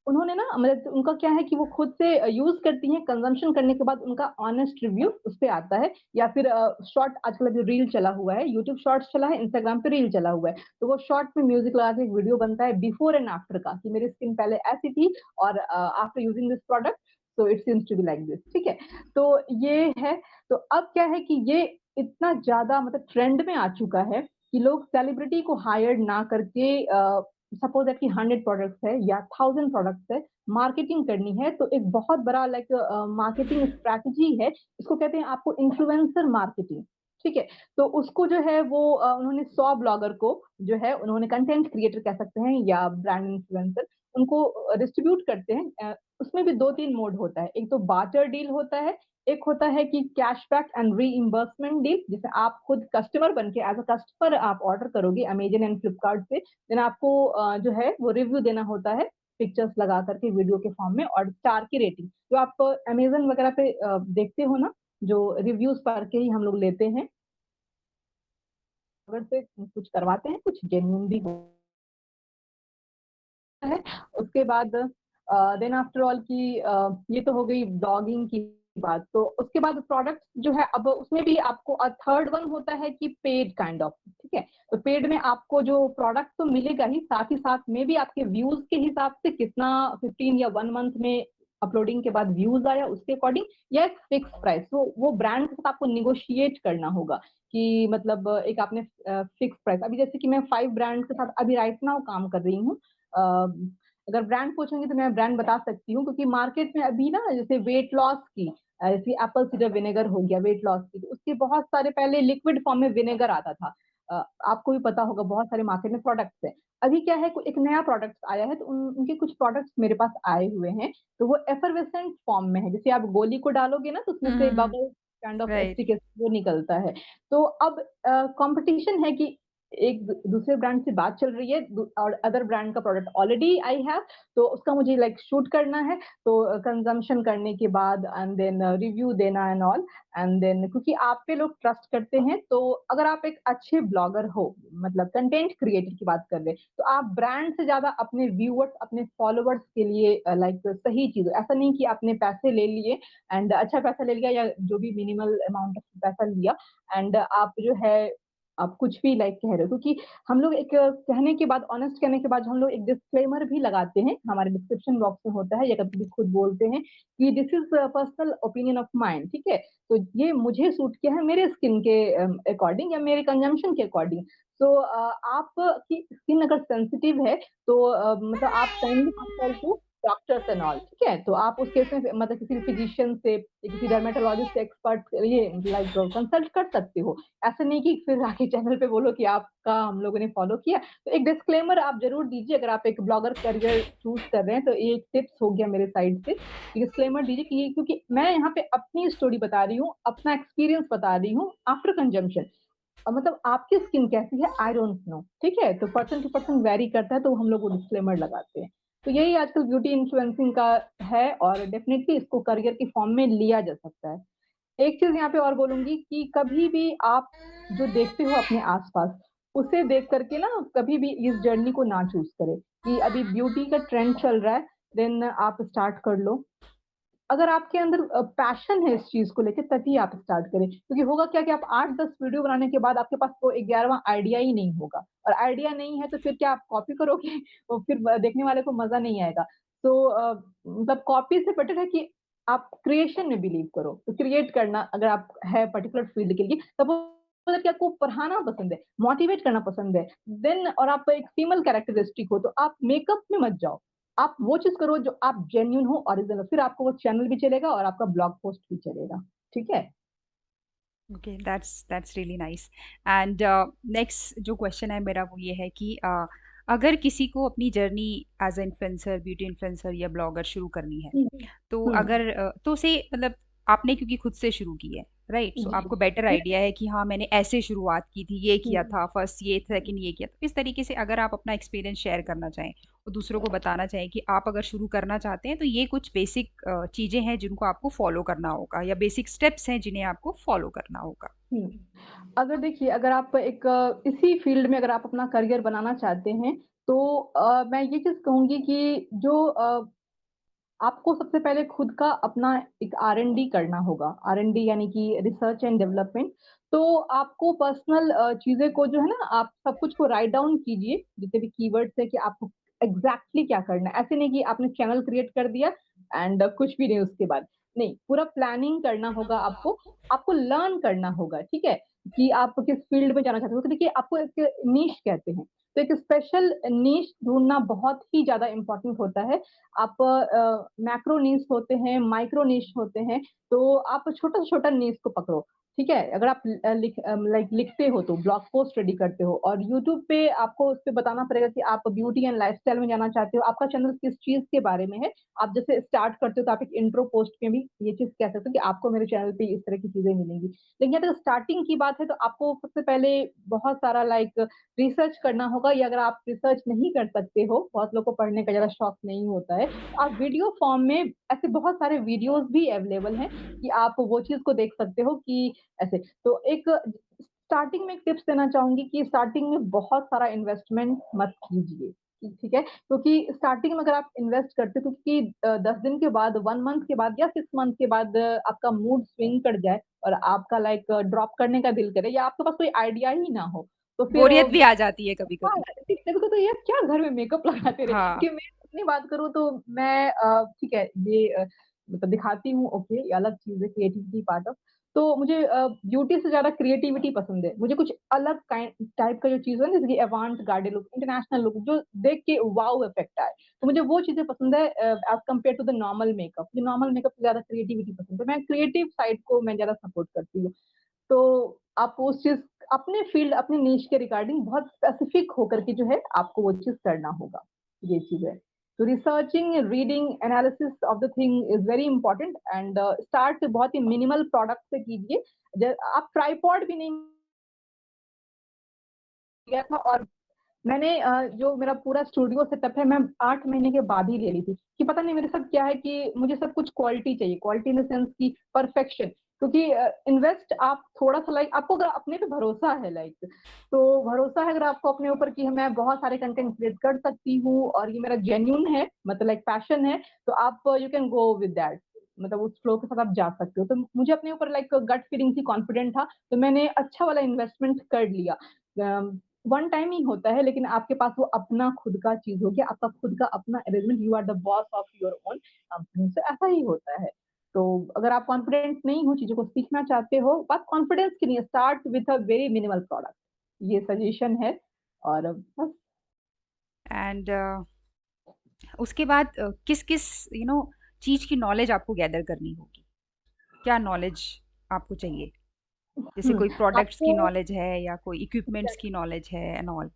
Speaker 1: उन्होंने ना मतलब उनका क्या है कि वो खुद से यूज करती हैं कंजम्पशन करने के बाद उनका ऑनेस्ट रिव्यू उस पे आता है या फिर शॉर्ट आजकल अभी रील चला हुआ है यूट्यूब शॉर्ट्स चला है इंस्टाग्राम पे रील चला हुआ है तो वो शॉर्ट में म्यूजिक लगा के एक वीडियो बनता है बिफोर एंड आफ्टर का कि मेरी स्किन पहले ऐसी थी और after using this product so it seems to be like this ठीक है तो ये है तो अब क्या है कि ये इतना ज्यादा मतलब ट्रेंड में आ चुका है कि लोग सेलिब्रिटी को हायर ना करके सपोज दैट कि 100 प्रोडक्ट्स है या 1000 प्रोडक्ट्स है मार्केटिंग करनी है तो एक बहुत बड़ा लाइक मार्केटिंग स्ट्रैटेजी है इसको कहते हैं आपको इन्फ्लुएंसर मार्केटिंग ठीक है तो उसको जो है वो उन्होंने 100 ब्लॉगर को जो है उन्होंने कंटेंट क्रिएटर कह सकते हैं या ब्रांड इन्फ्लुएंसर उनको डिस्ट्रीब्यूट करते हैं उसमें भी दो तीन मोड होता है एक तो बार्टर डील होता है एक होता है कि कैशबैक एंड रीइंबर्समेंट डील जिसे आप खुद कस्टमर बन के एज अ कस्टमर आप ऑर्डर करोगे अमेजन एंड फ्लिपकार्ट से देन आपको जो है वो रिव्यू देना होता है पिक्चर्स लगा करके वीडियो के फॉर्म में और स्टार की रेटिंग जो आप अमेजन वगैरह पे देखते हो ना जो रिव्यूज पढ़ के ही हम लोग लेते हैं अगर से कुछ करवाते हैं कुछ जेन्युइन भी है उसके बाद देन आफ्टर ऑल की ये तो हो गई ब्लॉगिंग की बात तो उसके बाद प्रोडक्ट जो है अब उसमें भी आपको थर्ड वन होता है कि पेड काइंड ऑफ ठीक है तो पेड में आपको जो प्रोडक्ट तो मिलेगा ही साथ ही साथ में भी आपके व्यूज के हिसाब से कितना 15 या 1 मंथ में अपलोडिंग के बाद व्यूज आया उसके अकॉर्डिंग या एक फिक्स प्राइस तो वो ब्रांड के साथ आपको निगोशिएट करना होगा कि मतलब एक आपने फिक्स प्राइस अभी जैसे कि मैं 5 ब्रांड के साथ अभी राइट नाउ काम कर रही हूँ अगर ब्रांड पूछेंगे तो मैं ब्रांड बता सकती हूँ क्योंकि मार्केट में अभी ना जैसे वेट लॉस की जैसे एप्पल सीडर विनेगर हो गया वेट लॉस की तो उसके बहुत सारे पहले लिक्विड फॉर्म में विनेगर आता था आपको भी पता होगा बहुत सारे मार्केट में प्रोडक्ट्स है अभी क्या है एक नया प्रोडक्ट आया है तो उनके कुछ प्रोडक्ट्स मेरे पास आए हुए हैं तो वो एफरवेसेंट फॉर्म में है जैसे आप गोली को डालोगे ना तो उसमें से
Speaker 2: हम्म।
Speaker 1: Bubble kind of
Speaker 2: right.
Speaker 1: एस्टिक वो निकलता है तो अब कंपटीशन है कि एक दूसरे ब्रांड से बात चल रही है और अदर ब्रांड का प्रोडक्ट ऑलरेडी आई हैव तो उसका मुझे लाइक शूट करना है तो कंजम्पशन करने के बाद एंड देन रिव्यू देना एंड ऑल एंड देन क्योंकि आप पे लोग ट्रस्ट करते हैं तो अगर आप एक अच्छे ब्लॉगर हो मतलब कंटेंट क्रिएटर की बात कर रहे हैं तो आप ब्रांड से ज्यादा अपने व्यूअर्स अपने फॉलोअर्स के लिए लाइक सही चीज ऐसा नहीं कि आपने पैसे ले लिए एंड अच्छा पैसा ले लिया या जो भी मिनिमल अमाउंट ऑफ पैसा लिया एंड आप जो है आप कुछ भी लाइक कह रहे हो क्योंकि हम लोग एक कहने के बाद ऑनेस्ट कहने के बाद हम लोग एक डिस्क्लेमर भी लगाते हैं हमारे डिस्क्रिप्शन बॉक्स में होता है या कभी भी खुद बोलते हैं कि this is personal opinion of mind ठीक है तो ये मुझे सूट किया है मेरे स्किन के अकॉर्डिंग या मेरे कंजम्पशन के अकॉर्डिंग तो आपकी स्किन अगर सेंसिटिव है तो मतलब आप kindly consult to doctors and all ठीक है तो आप उस केस में मतलब किसी फिजिशियन से किसी डर्मेटोलॉजिस्ट से एक्सपर्ट ये लाइक कंसल्ट कर सकते हो ऐसा नहीं कि फिर आके चैनल पे बोलो कि आपका हम लोगों ने फॉलो किया तो एक डिस्क्लेमर आप जरूर दीजिए अगर आप एक ब्लॉगर करियर चूज कर रहे हैं तो ये एक टिप्स हो गया मेरे साइड से डिस्क्लेमर दीजिए कि ये क्योंकि मैं यहाँ पे अपनी स्टोरी बता रही हूँ अपना एक्सपीरियंस बता रही हूँ आफ्टर कंजम्पशन मतलब आपकी स्किन कैसी है आई डोंट नो ठीक है तो पर्सन टू पर्सन वेरी करता है तो हम लोग वो डिस्क्लेमर लगाते हैं तो यही आजकल ब्यूटी इन्फ्लुएंसिंग का है और डेफिनेटली इसको करियर की फॉर्म में लिया जा सकता है एक चीज यहाँ पे और बोलूंगी कि कभी भी आप जो देखते हो अपने आसपास उसे देख करके ना कभी भी इस जर्नी को ना चूज करें कि अभी ब्यूटी का ट्रेंड चल रहा है देन आप स्टार्ट कर लो अगर आपके अंदर पैशन है इस चीज़ को लेके तभी आप स्टार्ट करें। क्योंकि होगा क्या कि आप 8-10 वीडियो बनाने के बाद आपके पास वो 11वाँ आइडिया ही नहीं होगा और आइडिया नहीं है तो फिर क्या आप कॉपी करोगे? वो फिर देखने वाले को मज़ा नहीं आएगा। तो मतलब कॉपी से बेटर है कि आप क्रिएशन में बिलीव करो। तो क्रिएट करना अगर आप है पर्टिकुलर फील्ड के लिए सपोज़ कि आपको पढ़ाना पसंद है, मोटिवेट करना पसंद है, देन और आप एक फीमेल कैरेक्टरिस्टिक हो तो आप मेकअप में मत जाओ। आप वो चीज़ करो जो आप जेन्युइन हो, ओरिजिनल हो, फिर आपको वो चैनल भी चलेगा और आपका ब्लॉग पोस्ट भी चलेगा, ठीक है?
Speaker 2: Okay, that's really nice. And next जो क्वेश्चन है मेरा वो ये है कि अगर किसी को अपनी journey as a influencer, beauty influencer या ब्लॉगर शुरू करनी है,
Speaker 1: हुँ,
Speaker 2: तो
Speaker 1: हुँ।
Speaker 2: अगर तो उसे मतलब आपने क्योंकि खुद से शुरू की है, राइट, सो
Speaker 1: जी।
Speaker 2: आपको बेटर आइडिया है कि हाँ मैंने ऐसे शुरुआत की थी, ये किया
Speaker 1: हुँ,
Speaker 2: था फर्स्ट, ये सेकंड ये किया, तो इस तरीके से अगर आप अपना एक्सपीरियंस शेयर करना चाहें और दूसरों को बताना चाहें कि आप अगर शुरू करना चाहते हैं तो ये कुछ बेसिक चीज़ें हैं जिनको आपको फॉलो करना होगा या बेसिक स्टेप्स हैं जिन्हें आपको फॉलो करना होगा।
Speaker 1: हुँ। अगर देखिए अगर आप एक इसी फील्ड में अगर आप अपना करियर बनाना चाहते हैं, तो मैं ये चीज़ कहूँगी कि जो आपको सबसे पहले खुद का अपना एक आर-एन-डी करना होगा। आर-एन-डी यानी कि रिसर्च एंड डेवलपमेंट। तो आपको पर्सनल चीज़ें को जो है ना आप सब कुछ को राइट डाउन कीजिए, जितने भी कीवर्ड्स हैं कि आपको एग्ज़ैक्टली क्या करना है। ऐसे नहीं कि आपने चैनल क्रिएट कर दिया एंड कुछ भी नहीं उसके बाद। नहीं, पूरा प्लानिंग करना होगा आपको, आपको लर्न करना होगा, ठीक है? कि आप किस फील्ड में जाना चाहते हो। तो देखिए आपको एक नीश कहते हैं, तो एक स्पेशल नीश ढूँढना बहुत ही ज़्यादा इम्पोर्टेंट होता है। आप मैक्रो नीश होते हैं, माइक्रो नीश होते हैं, तो आप छोटा से छोटा नीश को पकड़ो, ठीक है? अगर आप लाइक लिखते हो तो ब्लॉग पोस्ट रेडी करते हो और यूट्यूब पे आपको उसपे बताना पड़ेगा कि आप ब्यूटी एंड लाइफ़स्टाइल में जाना चाहते हो, आपका चैनल किस चीज़ के बारे में है। आप जैसे स्टार्ट करते हो तो आप एक इंट्रो पोस्ट में भी ये चीज़ कह सकते हो कि आपको मेरे चैनल पे इस तरह की चीज़ें मिलेंगी। लेकिन अगर स्टार्टिंग की बात है तो आपको सबसे पहले बहुत सारा लाइक रिसर्च करना होगा या अगर आप रिसर्च नहीं कर सकते हो, बहुत लोग को पढ़ने का ज़्यादा शौक नहीं होता है, आप वीडियो फॉर्म में ऐसे बहुत सारे वीडियोज़ भी अवेलेबल हैं कि आप वो चीज़ को देख सकते हो कि ऐसे। तो एक स्टार्टिंग में एक टिप्स देना चाहूँगी कि स्टार्टिंग में बहुत सारा इन्वेस्टमेंट मत कीजिए, ठीक है? क्योंकि स्टार्टिंग में अगर आप इन्वेस्ट करते हो क्योंकि 10 दिन के बाद, 1 मंथ के बाद या 6 मंथ के बाद आपका मूड स्विंग कर जाए और आपका लाइक ड्रॉप करने का दिल करे या आपके पास कोई आइडिया ही ना हो, तो फिर
Speaker 2: बोरियत भी आ जाती है कभी
Speaker 1: हाँ,
Speaker 2: कभी।
Speaker 1: ठीक है, देखो तो यार क्या घर में मेकअप लगाते रहे
Speaker 2: हाँ।
Speaker 1: कि मैं अपनी बात करूँ तो मैं ठीक है ये मतलब दिखाती हूँ ओके, ये अलग चीज़ है क्रिएटिविटी पार्ट ऑफ तो मुझे ब्यूटी से ज़्यादा क्रिएटिविटी पसंद है। मुझे कुछ अलग काइंड टाइप का जो चीज़ है ना जैसे कि एवांट गार्डे लुक, इंटरनेशनल लुक जो देख के वॉव इफेक्ट आए। तो मुझे वो चीज़ें पसंद है as compare to the normal makeup. मुझे नॉर्मल मेकअप से ज़्यादा क्रिएटिविटी पसंद है। मैं क्रिएटिव साइड को मैं ज़्यादा सपोर्ट करती हूँ। तो आप उस चीज़ अपने फ़ील्ड, अपने निश के रिगार्डिंग बहुत स्पेसिफ़िक होकर के जो है आपको वो चीज़ करना होगा, ये चीज़ है। तो researching, reading, analysis of the thing is very important and start बहुत ही मिनिमल प्रोडक्ट से कीजिए। ज आप ट्राइपॉड भी नहीं लिया था और मैंने जो मेरा पूरा स्टूडियो सेटअप है, मैं 8 महीने के बाद ही ले ली थी, कि पता नहीं मेरे साथ क्या है कि मुझे सब कुछ क्वालिटी चाहिए, क्वालिटी इन द सेंस कि परफेक्शन क्योंकि इन्वेस्ट आप थोड़ा-सा लाइक आपको अगर अपने पे भरोसा है लाइक, तो भरोसा है अगर आपको अपने ऊपर कि मैं बहुत सारे कंटेंट क्रिएट कर सकती हूँ और ये मेरा जेन्युइन है, मतलब लाइक पैशन है, तो आप you can go with that मतलब उस फ्लो के साथ आप जा सकते हो। तो मुझे अपने ऊपर लाइक गट फीलिंग थी, कॉन्फिडेंट था, तो मैंने अच्छा वाला इन्वेस्टमेंट कर लिया। अ, वन टाइम ही होता है लेकिन आपके पास वो अपना खुद का चीज़ हो गया, आपका खुद का अपना arrangement, you are the boss of your own company तो ऐसा ही होता है। तो अगर आप कॉन्फिडेंट नहीं हो, चीज़ों को सीखना चाहते हो, बात कॉन्फिडेंस की नहीं है, start with a very minimal product ये सजेशन है और बस
Speaker 2: एंड उसके बाद किस-किस चीज़ की नॉलेज आपको गैदर करनी होगी? क्या नॉलेज आपको चाहिए? जैसे कोई प्रोडक्ट्स की
Speaker 1: आपको
Speaker 2: नॉलेज है या कोई इक्विपमेंट्स की नॉलेज है एंड ऑल?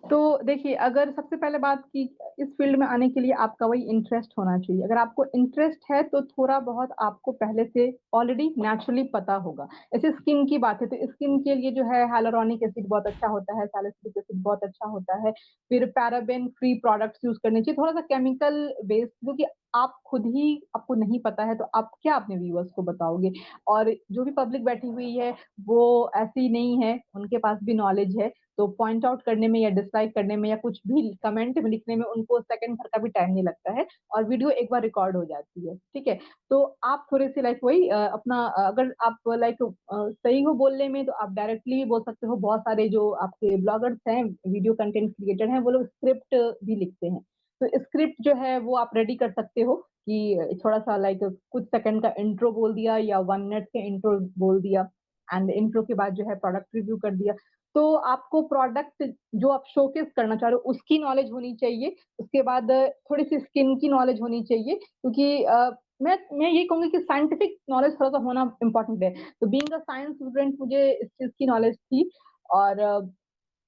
Speaker 1: तो देखिए, अगर सबसे पहले बात की इस फ़ील्ड में आने के लिए आपका वही इंटरेस्ट होना चाहिए। अगर आपको इंटरेस्ट है तो थोड़ा-बहुत आपको पहले से ऑलरेडी नेचुरली पता होगा। जैसे स्किन की बात है तो स्किन के लिए जो है हियालुरोनिक एसिड बहुत अच्छा होता है, सैलिसिलिक एसिड बहुत अच्छा होता है। फिर पैराबेन फ्री प्रोडक्ट्स यूज़ करने चाहिए, थोड़ा-सा केमिकल बेस्ड क्योंकि आप खुद ही आपको नहीं पता है तो आप क्या अपने व्यूअर्स को बताओगे? और जो भी पब्लिक बैठी हुई है वो ऐसी नहीं है, उनके पास भी नॉलेज है। तो पॉइंट आउट करने में या डिसलाइक करने में या कुछ भी कमेंट में लिखने में उनको सेकंड भर का भी टाइम नहीं लगता है, और वीडियो एक बार रिकॉर्ड हो जाती है, ठीक है। तो आप थोड़े से लाइक वही अपना अगर आप लाइक सही हो बोलने में तो आप डायरेक्टली बोल सकते हो। बहुत सारे जो आपके ब्लॉगर्स हैं, वीडियो कंटेंट क्रिएटर हैं, वो लोग स्क्रिप्ट भी लिखते हैं। तो स्क्रिप्ट जो है वो आप रेडी कर सकते हो कि थोड़ा सा लाइक कुछ सेकंड का इंट्रो बोल दिया या 1 मिनट का इंट्रो बोल दिया, एंड इंट्रो के बाद जो है प्रोडक्ट रिव्यू कर दिया। तो आपको प्रोडक्ट जो आप शोकेस करना चाह रहे हो उसकी नॉलेज होनी चाहिए। उसके बाद थोड़ी सी स्किन की नॉलेज होनी चाहिए, क्योंकि मैं ये कहूंगी कि साइंटिफिक नॉलेज थोड़ा सा होना इम्पोर्टेंट है। तो बीइंग अ साइंस स्टूडेंट मुझे इस चीज की नॉलेज थी। और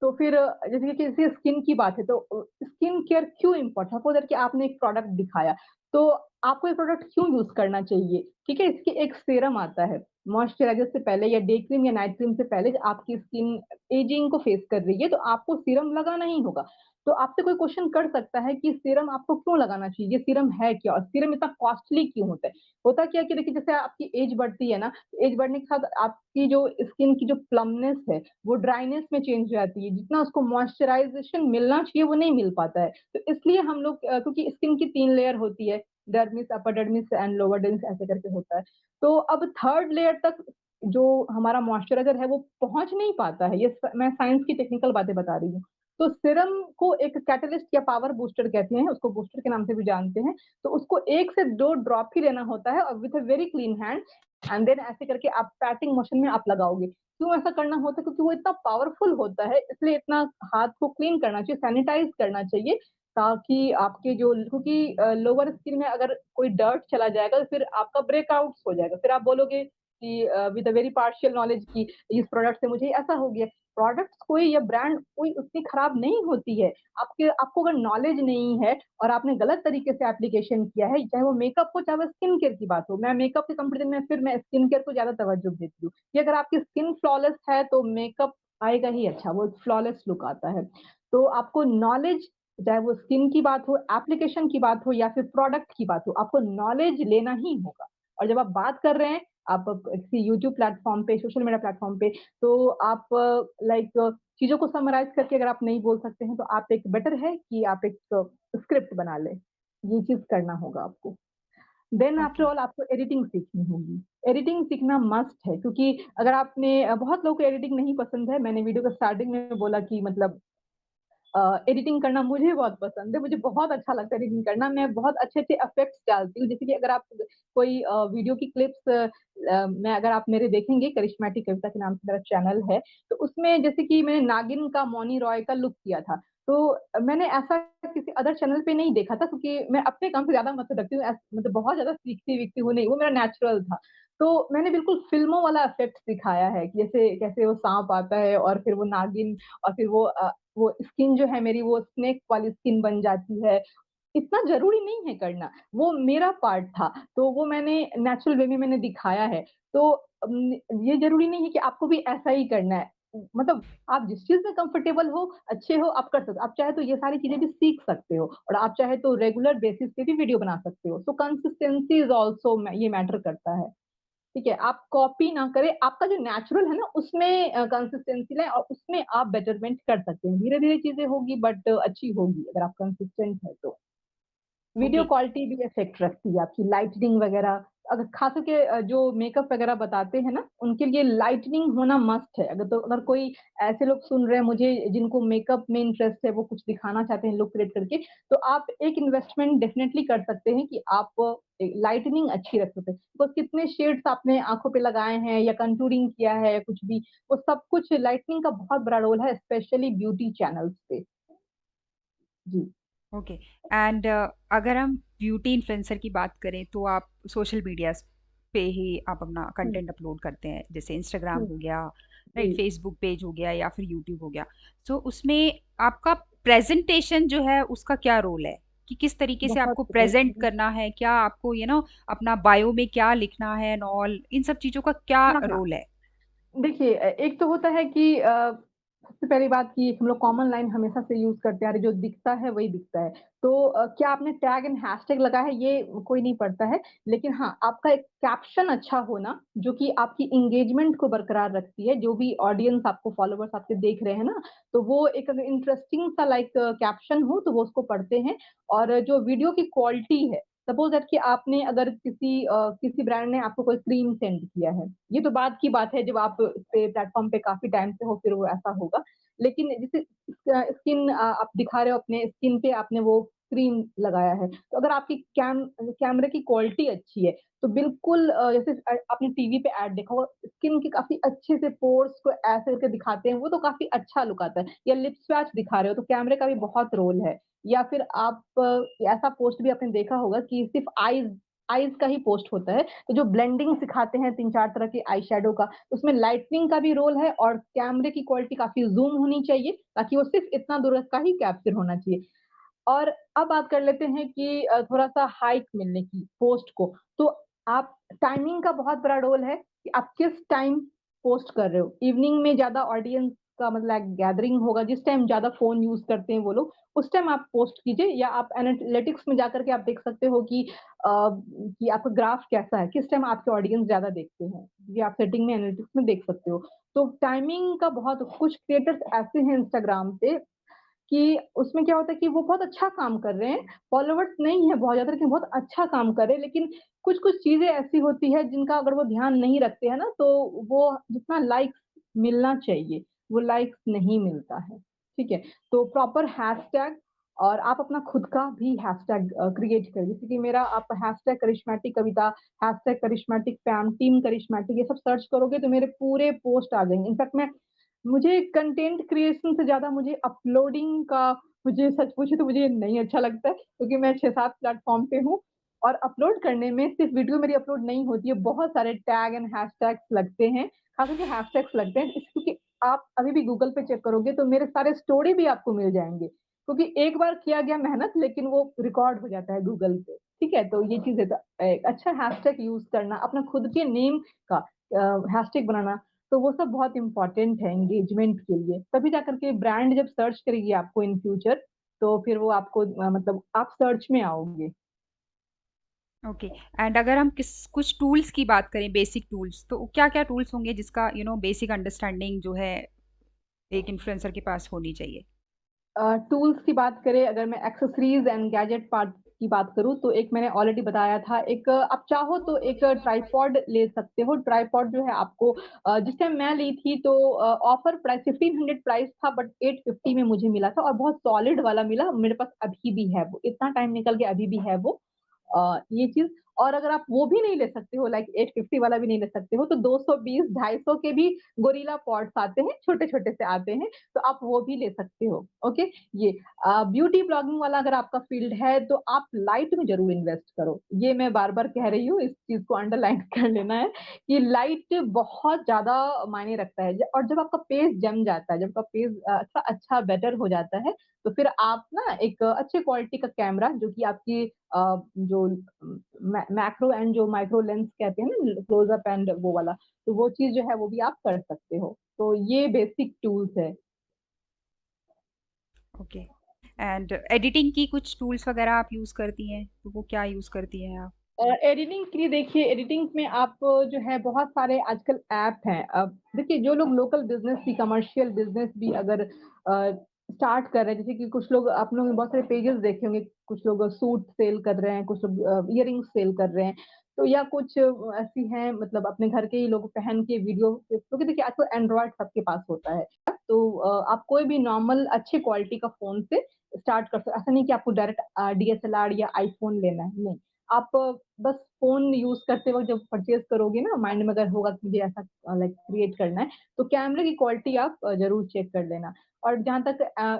Speaker 1: तो फिर जैसे कि किसी स्किन की बात है, तो स्किन केयर क्यों इम्पोर्टेंट, सपोज दैट कि आपने एक प्रोडक्ट दिखाया, तो आपको ये प्रोडक्ट क्यों यूज करना चाहिए, ठीक है। इसकी एक सीरम आता है मॉइस्चराइजर से पहले, या डे क्रीम या नाइट क्रीम से पहले, आपकी स्किन एजिंग को फेस कर रही है तो आपको सीरम लगाना ही होगा। तो आपसे कोई क्वेश्चन कर सकता है कि सीरम आपको क्यों लगाना चाहिए, ये सीरम है क्या, और सीरम इतना कॉस्टली क्यों होता है। होता क्या कि देखिए, जैसे आपकी एज बढ़ती है ना, एज बढ़ने के साथ आपकी जो स्किन की जो प्लमनेस है वो ड्राइनेस में चेंज हो जाती है, जितना उसको मॉइस्चराइजेशन मिलना चाहिए वो नहीं मिल पाता है। तो इसलिए हम लोग क्योंकि स्किन की 3 लेयर होती है, dermis, upper dermis and lower dermis ऐसे करके होता है। तो अब थर्ड लेयर तक जो हमारा मॉइस्चराइजर है वो पहुंच नहीं पाता है। मैं साइंस की टेक्निकल बातें बता रही हूँ। तो सीरम को एक कैटलिस्ट या पावर बूस्टर कहते हैं, उसको बूस्टर के नाम से भी जानते हैं। तो उसको 1 से 2 ड्रॉप ही लेना होता है, और with a very clean hand, and then ऐसे करके आप पैटिंग मोशन में आप लगाओगे। क्यों ऐसा करना होता है, क्योंकि वो इतना पावरफुल होता है, इसलिए इतना हाथ को क्लीन करना चाहिए, सैनिटाइज करना चाहिए, ताकि आपके जो, क्योंकि लोअर स्किन में अगर कोई डर्ट चला जाएगा तो फिर आपका ब्रेकआउट हो जाएगा, फिर आप बोलोगे कि with a very partial knowledge की इस प्रोडक्ट से मुझे ऐसा हो गया। प्रोडक्ट्स कोई या ब्रांड कोई उतनी खराब नहीं होती है। आपको अगर नॉलेज नहीं है और आपने गलत तरीके से एप्लीकेशन किया है, चाहे वो मेकअप हो चाहे वो स्किन केयर की बात हो, मैं मेकअप के कंपेरिजन में फिर मैं स्किन केयर को ज्यादा तवज्जो देती हूँ कि अगर आपकी स्किन फ्लॉलेस है तो मेकअप आएगा ही अच्छा, वो फ्लॉलेस लुक आता है। तो आपको नॉलेज, चाहे वो स्किन की बात हो, एप्लीकेशन की बात हो या फिर प्रोडक्ट की बात हो, आपको नॉलेज लेना ही होगा। और जब आप बात कर रहे हैं, आप किसी यूट्यूब प्लेटफॉर्म पे, सोशल मीडिया प्लेटफॉर्म पे, तो आप लाइक चीजों को समराइज करके अगर आप नहीं बोल सकते हैं तो आप एक बेटर है कि आप एक स्क्रिप्ट बना ले। ये चीज करना होगा आपको। Then after
Speaker 2: okay.
Speaker 1: ऑल आपको एडिटिंग सीखनी होगी। एडिटिंग सीखना मस्ट है, क्योंकि अगर आपने बहुत लोगों को एडिटिंग नहीं पसंद है, मैंने वीडियो के स्टार्टिंग में बोला कि मतलब एडिटिंग करना मुझे बहुत पसंद है, मुझे बहुत अच्छा लगता है एडिटिंग करना। मैं बहुत अच्छे अच्छे इफेक्ट्स डालती हूँ, जैसे कि अगर आप कोई वीडियो की क्लिप्स, मैं अगर आप मेरे देखेंगे, करिश्मेटिक कविता के नाम से मेरा चैनल है, तो उसमें जैसे कि मैंने नागिन का, मौनी रॉय का लुक किया था। तो मैंने ऐसा किसी अदर चैनल पे नहीं देखा था, क्योंकि मैं अपने काम से ज्यादा मतलब रखती हूँ, मतलब बहुत ज्यादा सीखती वीखती हूँ नहीं, वो मेरा नेचुरल था। तो मैंने बिल्कुल फिल्मों वाला इफेक्ट दिखाया है कि जैसे कैसे वो सांप आता है और फिर वो नागिन, और फिर वो स्किन जो है मेरी वो स्नेक वाली स्किन बन जाती है। इतना जरूरी नहीं है करना, वो मेरा पार्ट था, तो वो मैंने नेचुरल वे में मैंने दिखाया है। तो ये जरूरी नहीं है कि आपको भी ऐसा ही करना है। मतलब आप जिस चीज में कंफर्टेबल हो, अच्छे हो, आप कर सकते हो। आप चाहे तो ये सारी चीजें भी सीख सकते हो, और आप चाहे तो रेगुलर बेसिस पे भी वीडियो बना सकते हो। सो कंसिस्टेंसी इज ऑल्सो ये मैटर करता है। ठीक है, आप कॉपी ना करें, आपका जो नेचुरल है ना उसमें कंसिस्टेंसी लाए, और उसमें आप बेटरमेंट कर सकते हैं। धीरे धीरे चीजें होगी बट अच्छी होगी अगर आप कंसिस्टेंट है तो। Video
Speaker 2: okay.
Speaker 1: क्वालिटी भी इफेक्ट रखती है, आपकी लाइटनिंग वगैरह। अगर खास करके जो मेकअप वगैरह बताते हैं ना, उनके लिए लाइटनिंग होना मस्ट है। अगर कोई ऐसे लोग सुन रहे हैं मुझे जिनको मेकअप में इंटरेस्ट है, वो कुछ दिखाना चाहते हैं लुक क्रिएट करके, तो आप एक इन्वेस्टमेंट डेफिनेटली कर सकते हैं कि आप लाइटनिंग अच्छी रख सकते हैं। तो कितने शेड्स आपने आंखों पे लगाए हैं या कंटूरिंग किया है कुछ भी, वो सब कुछ लाइटनिंग का बहुत बड़ा रोल है, स्पेशली ब्यूटी चैनल्स पे। जी।
Speaker 2: ओके। एंड अगर हम ब्यूटी इन्फ्लुएंसर की बात करें तो आप सोशल मीडिया पे ही आप अपना
Speaker 1: हम्म,
Speaker 2: कंटेंट अपलोड करते हैं, जैसे इंस्टाग्राम
Speaker 1: हम्म,
Speaker 2: हो गया, राइट,
Speaker 1: जी।
Speaker 2: फेसबुक पेज हो गया या फिर यूट्यूब हो गया। सो उसमें आपका प्रेजेंटेशन जो है उसका क्या रोल है, कि किस तरीके से
Speaker 1: बहुत
Speaker 2: आपको
Speaker 1: रोल
Speaker 2: प्रेजेंट
Speaker 1: है।
Speaker 2: करना है, क्या आपको अपना बायो में क्या लिखना है एंड ऑल, इन सब चीज़ों का क्या
Speaker 1: हाँ हाँ,
Speaker 2: रोल है?
Speaker 1: देखिए एक तो होता है कि सबसे पहली बात कि हम लोग कॉमन लाइन हमेशा से यूज़ करते आ रहे हैं, जो दिखता है वही दिखता है। तो क्या आपने टैग एंड हैशटैग लगाया है ये कोई नहीं पढ़ता है, लेकिन हाँ, आपका एक कैप्शन अच्छा होना, जो कि आपकी एंगेजमेंट को बरकरार रखती है, जो भी ऑडियंस आपको फॉलोवर्स आपके देख रहे हैं ना, तो वो एक अगर इंटरेस्टिंग सा लाइक कैप्शन हो तो वो उसको पढ़ते हैं और जो वीडियो की क्वालिटी है, सपोज़ दैट कि आपने अगर किसी ब्रांड ने आपको कोई क्रीम सेंड किया है, ये तो बाद की बात है जब आप इस पे प्लेटफ़ॉर्म पे काफ़ी टाइम से हो फिर वो ऐसा होगा। लेकिन जैसे स्किन आप दिखा रहे हो अपने स्किन पे आपने वो क्रीम लगाया है, तो अगर आपकी कैमरे की क्वालिटी अच्छी है, तो बिल्कुल जैसे आपने टीवी पे ऐड देखा होगा, स्किन के काफ़ी अच्छे से पोर्स को ऐसे करके दिखाते हैं, वो तो काफ़ी अच्छा लुक आता है। या लिप स्वैच दिखा रहे हो, तो कैमरे का भी बहुत रोल है। या फिर आप ऐसा पोस्ट भी आपने देखा होगा कि सिर्फ़ आइज़ आइज़ का ही पोस्ट होता है, तो जो ब्लेंडिंग सिखाते हैं 3-4 तरह के आई शैडो का, उसमें लाइटनिंग का भी रोल है और कैमरे की क्वालिटी काफ़ी ज़ूम होनी चाहिए, ताकि वो सिर्फ़ इतना दूर का ही कैप्चर होना चाहिए। और अब बात कर लेते हैं कि थोड़ा-सा हाइप मिलने की पोस्ट को। तो आप टाइमिंग का बहुत बड़ा रोल है कि आप किस टाइम पोस्ट कर रहे हो। इवनिंग में ज़्यादा ऑडियंस का मतलब गैदरिंग होगा, जिस टाइम ज़्यादा फ़ोन यूज़ करते हैं वो लोग, उस टाइम आप पोस्ट कीजिए या आप एनालिटिक्स में जाकर के आप देख सकते हो कि आपका ग्राफ कैसा है, किस टाइम आपके ऑडियंस ज़्यादा देखते हैं। ये आप सेटिंग में एनालिटिक्स में देख सकते हो। तो टाइमिंग का बहुत कुछ क्रिएटर्स ऐसे हैं इंस्टाग्राम पे कि उसमें क्या होता है कि वो बहुत अच्छा काम कर रहे हैं, फॉलोवर्स नहीं है बहुत ज़्यादा लेकिन बहुत अच्छा काम कर रहे हैं, लेकिन कुछ-कुछ चीज़ें ऐसी होती हैं जिनका अगर वो ध्यान नहीं रखते हैं ना, तो वो जितना लाइक्स मिलना चाहिए, वो लाइक्स नहीं मिलता है, ठीक है? तो प्रॉपर हैशटैग और आप अपना खुद का भी हैशटैग क्रिएट करिए, जैसे कि मेरा आप हैशटैग करिश्मैटिक कविता, हैशटैग करिश्मैटिक फैम, टीम करिश्मैटिक ये सब सर्च करोगे तो मेरे पूरे पोस्ट आ जाएँगे। इनफैक्ट मैं मुझे कंटेंट क्रिएशन से ज़्यादा मुझे सच पूछे तो मुझे नहीं अच्छा लगता है, क्योंकि मैं 6-7 प्लेटफ़ॉर्म पे हूँ और अपलोड करने में सिर्फ़ वीडियो मेरी अपलोड नहीं होती है, बहुत सारे टैग एंड हैशटैग्स लगते हैं, ख़ास करके हैशटैग्स लगते हैं क्योंकि आप अभी भी गूगल पे चेक करोगे तो मेरे सारे स्टोरी भी आपको मिल जाएँगे, क्योंकि एक बार किया गया मेहनत लेकिन वो रिकॉर्ड हो जाता है गूगल पे, ठीक है? तो ये चीज़ है एक अच्छा हैशटैग यूज़ करना, अपना खुद के नेम का हैशटैग बनाना तो वो सब बहुत इम्पोर्टेंट है एंगेजमेंट के लिए। तभी जाकर के ब्रांड जब सर्च करेगी आपको इन फ्यूचर, तो फिर वो आपको मतलब आप सर्च में आओगे।
Speaker 2: ओके। एंड अगर हम किस कुछ टूल्स की बात करें, बेसिक टूल्स, तो क्या-क्या टूल्स होंगे जिसका बेसिक अंडरस्टैंडिंग जो है एक इन्फ्लुएंसर के पास होनी चाहिए?
Speaker 1: टूल्स की बात करें अगर मैं एक्सेसरीज़ एंड गैजेट पार्ट की बात करूँ तो एक मैंने ऑलरेडी बताया था, एक आप चाहो तो एक ट्राइपॉड ले सकते हो। ट्राइपॉड जो है आपको जिस टाइम मैं ली थी तो ऑफर प्राइस 1500 प्राइस था बट 850 में मुझे मिला था और बहुत सॉलिड वाला मिला। मेरे पास अभी भी है वो, इतना टाइम निकल के अभी भी है वो। ये चीज़ और अगर आप वो भी नहीं ले सकते हो लाइक 850 वाला भी नहीं ले सकते हो तो 220 250 के भी गोरिल्ला पॉड्स आते हैं, छोटे-छोटे से आते हैं, तो आप वो भी ले सकते हो, ओके? ये ब्यूटी ब्लॉगिंग वाला अगर आपका फ़ील्ड है तो आप लाइट में ज़रूर इन्वेस्ट करो। ये मैं बार-बार कह रही हूँ, इस चीज़ को अंडरलाइन कर लेना है कि लाइट बहुत ज़्यादा मायने रखता है और जब आपका पेज जम जाता है, जब आपका पेज अच्छा अच्छा बेटर हो जाता है, तो फिर आप ना एक अच्छे क्वालिटी का कैमरा जो कि आपकी जो मैक्रो एंड जो माइक्रो लेंस कहते हैं ना क्लोज़अप एंड वो वाला, तो वो चीज़ जो है वो भी आप कर सकते हो। तो ये बेसिक टूल्स है।
Speaker 2: ओके। एंड एडिटिंग की कुछ टूल्स वगैरह आप यूज़ करती हैं, तो वो क्या यूज़ करती हैं आप?
Speaker 1: एडिटिंग के लिए देखिए एडिटिंग में आप जो है बहुत सारे आजकल ऐप हैं। अब देखिए जो लोग लोकल बिज़नेस भी कमर्शियल बिज़नेस भी अगर स्टार्ट कर रहे हैं जैसे कि कुछ लोग आप लोगों ने बहुत सारे पेजेस देखे होंगे, कुछ लोग सूट सेल कर रहे हैं, कुछ लोग इयररिंग्स सेल कर रहे हैं। तो या कुछ ऐसी हैं मतलब अपने घर के ही लोग पहन के वीडियो क्योंकि देखिए आजकल एंड्रॉयड सबके पास होता है। तो आप कोई भी नॉर्मल अच्छी क्वालिटी का फ़ोन से स्टार्ट कर सकते ऐसा नहीं कि आपको डायरेक्ट डीएसएलआर या आईफ़ोन लेना है, नहीं। आप बस फ़ोन यूज़ करते वक़्त जब परचेज़ करोगे ना माइंड में अगर होगा कि मुझे ऐसा लाइक क्रिएट करना है, तो कैमरे की क्वालिटी आप ज़रूर चेक कर लेना। और जहाँ तक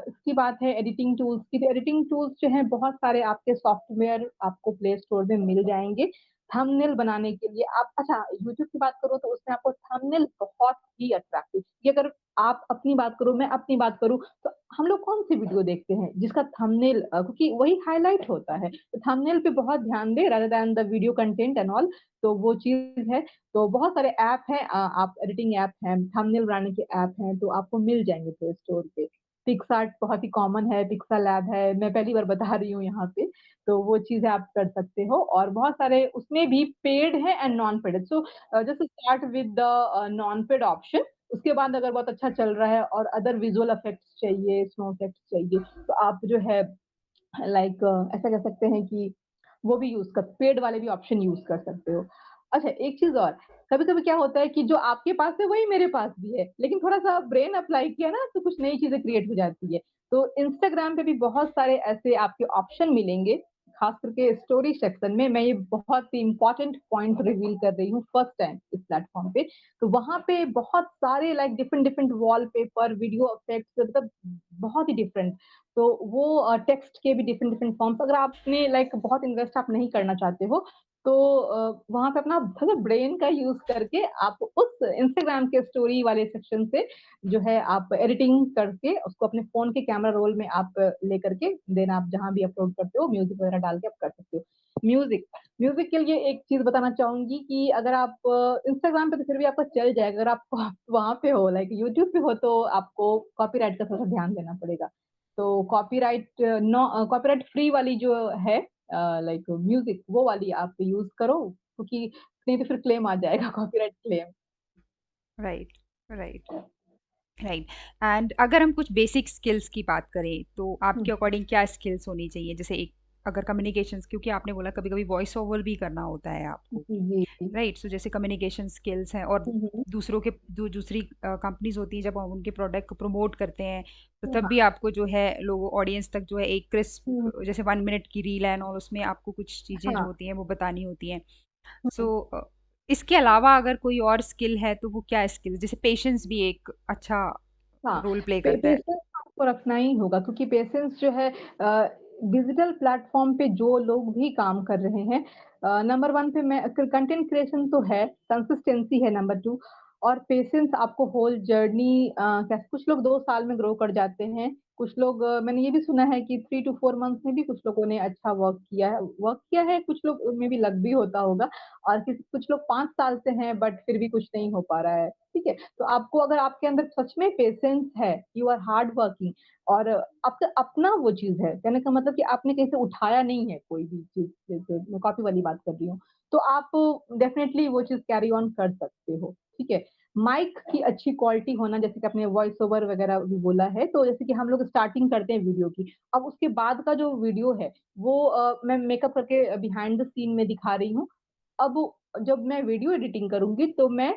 Speaker 1: इसकी बात है एडिटिंग टूल्स की, तो एडिटिंग टूल्स जो हैं बहुत सारे आपके सॉफ्टवेयर आपको प्ले स्टोर में मिल जाएँगे। थंबनेल बनाने के लिए आप अच्छा यूट्यूब की बात करूँ तो उसमें आपको थंबनेल बहुत ही अट्रैक्टिव ये अगर आप अपनी बात करो, मैं अपनी बात करूँ, तो हम लोग कौन-सी वीडियो देखते हैं जिसका थंबनेल क्योंकि वही हाइलाइट होता है। तो थंबनेल पे बहुत ध्यान दें rather than the video content and all तो वो चीज़ है। तो बहुत सारे ऐप हैं आप एडिटिंग ऐप हैं, थंबनेल बनाने के ऐप हैं, तो आपको मिल जाएँगे प्ले स्टोर पे। पिक्सआर्ट बहुत ही कॉमन है, पिक्सेलैब है, मैं पहली बार बता रही हूँ यहाँ पे, तो वो चीज़ें आप कर सकते हो और बहुत सारे उसमें भी पेड है एंड नॉन पेड है। So just start with the non paid option उसके बाद अगर बहुत अच्छा चल रहा है और अदर विजुअल इफेक्ट्स चाहिए, स्नो इफेक्ट्स चाहिए, तो आप जो है लाइक ऐसा कह सकते हैं कि वो भी यूज़ कर पेड वाले भी ऑप्शन यूज़ कर सकते हो। अच्छा एक चीज़ और, कभी-कभी क्या होता है कि जो आपके पास है वही मेरे पास भी है, लेकिन थोड़ा-सा ब्रेन अप्लाई किया ना तो कुछ नई चीज़ें क्रिएट हो जाती है। तो इंस्टाग्राम पे भी बहुत सारे ऐसे आपके ऑप्शन मिलेंगे, खास करके स्टोरी सेक्शन में मैं ये बहुत ही इम्पोर्टेंट पॉइंट रिवील कर रही हूँ फर्स्ट टाइम इस प्लेटफ़ॉर्म पे। तो वहाँ पे बहुत सारे like different different wallpaper, video effects मतलब बहुत ही डिफरेंट तो वो टेक्स्ट के भी डिफरेंट डिफरेंट फॉर्म्स अगर आपने लाइक बहुत इन्वेस्ट आप नहीं करना चाहते हो, तो वहाँ पे अपना थोड़ा ब्रेन का यूज़ करके आप उस इंस्टाग्राम के स्टोरी वाले सेक्शन से जो है आप एडिटिंग करके उसको अपने फ़ोन के कैमरा रोल में आप लेकर के देन आप जहाँ भी अपलोड करते हो, म्यूज़िक वगैरह डाल के आप कर सकते हो। म्यूज़िक, म्यूज़िक के लिए एक चीज़ बताना चाहूँगी कि अगर आप इंस्टाग्राम पे तो फिर भी आपका चल जाएगा, अगर आप वहाँ पे हो लाइक यूट्यूब पे हो तो आपको कॉपीराइट का थोड़ा ध्यान देना पड़ेगा। तो कॉपीराइट फ्री वाली जो है लाइक म्यूज़िक वो वाली आप यूज़ करो क्योंकि नहीं तो फिर क्लेम आ जाएगा copyright claim.
Speaker 2: Right, right, right. And अगर हम कुछ बेसिक स्किल्स की बात करें तो
Speaker 1: हुँ,
Speaker 2: आपके अकॉर्डिंग क्या स्किल्स होनी चाहिए? जैसे एक अगर कम्युनिकेशंस क्योंकि आपने बोला कभी-कभी वॉइस ओवर भी करना होता है आपको,
Speaker 1: जी, जी, जी।
Speaker 2: राइट? सो जैसे कम्युनिकेशन स्किल्स हैं और
Speaker 1: हुँ, हुँ।
Speaker 2: दूसरों के दूसरी कंपनीज़ होती हैं जब हम उनके प्रोडक्ट को प्रमोट करते हैं, तो तब
Speaker 1: हाँ,
Speaker 2: भी आपको जो है लोगों ऑडियंस तक जो है एक
Speaker 1: हुँ,
Speaker 2: क्रिस्प जैसे 1 मिनट की रील है और उसमें आपको कुछ चीज़ें जो
Speaker 1: हाँ,
Speaker 2: होती हैं वो बतानी होती हैं।
Speaker 1: हुँ,
Speaker 2: सो इसके अलावा अगर कोई और स्किल है तो वो क्या स्किल जैसे पेशेंस भी एक अच्छा
Speaker 1: हाँ,
Speaker 2: रोल प्ले करता है।
Speaker 1: पेशेंस आपको रखना ही होगा क्योंकि पेशेंस जो है डिजिटल प्लेटफ़ॉर्म पे जो लोग भी काम कर रहे हैं नंबर 1 पे मैं कंटेंट क्रिएशन तो है, कंसिस्टेंसी है नंबर 2 और पेशेंस आपको होल जर्नी कैसे कुछ लोग 2 साल में ग्रो कर जाते हैं, कुछ लोग मैंने ये भी सुना है कि 3 टू 4 मंथ्स में भी कुछ लोगों ने अच्छा वर्क किया है, कुछ लोग में भी लक भी होता होगा और किसी कुछ लोग 5 साल से हैं बट फिर भी कुछ नहीं हो पा रहा है, ठीक है? तो आपको अगर आपके अंदर सच में पेशेंस है, यू आर हार्ड वर्किंग और आपका अपना वो चीज़ है, कहने का मतलब कि आपने कहीं से उठाया नहीं है कोई भी चीज़, जैसे मैं कॉपी वाली बात कर रही हूँ, तो आप डेफ़िनेटली वो चीज़ कैरी ऑन कर सकते हो, ठीक है? माइक की अच्छी क्वालिटी होना जैसे कि आपने वॉइस ओवर वगैरह भी बोला है, तो जैसे कि हम लोग स्टार्टिंग करते हैं वीडियो की, अब उसके बाद का जो वीडियो है, वो मैं मेकअप करके बिहाइंड द सीन में दिखा रही हूँ। अब जब मैं वीडियो एडिटिंग करूँगी तो मैं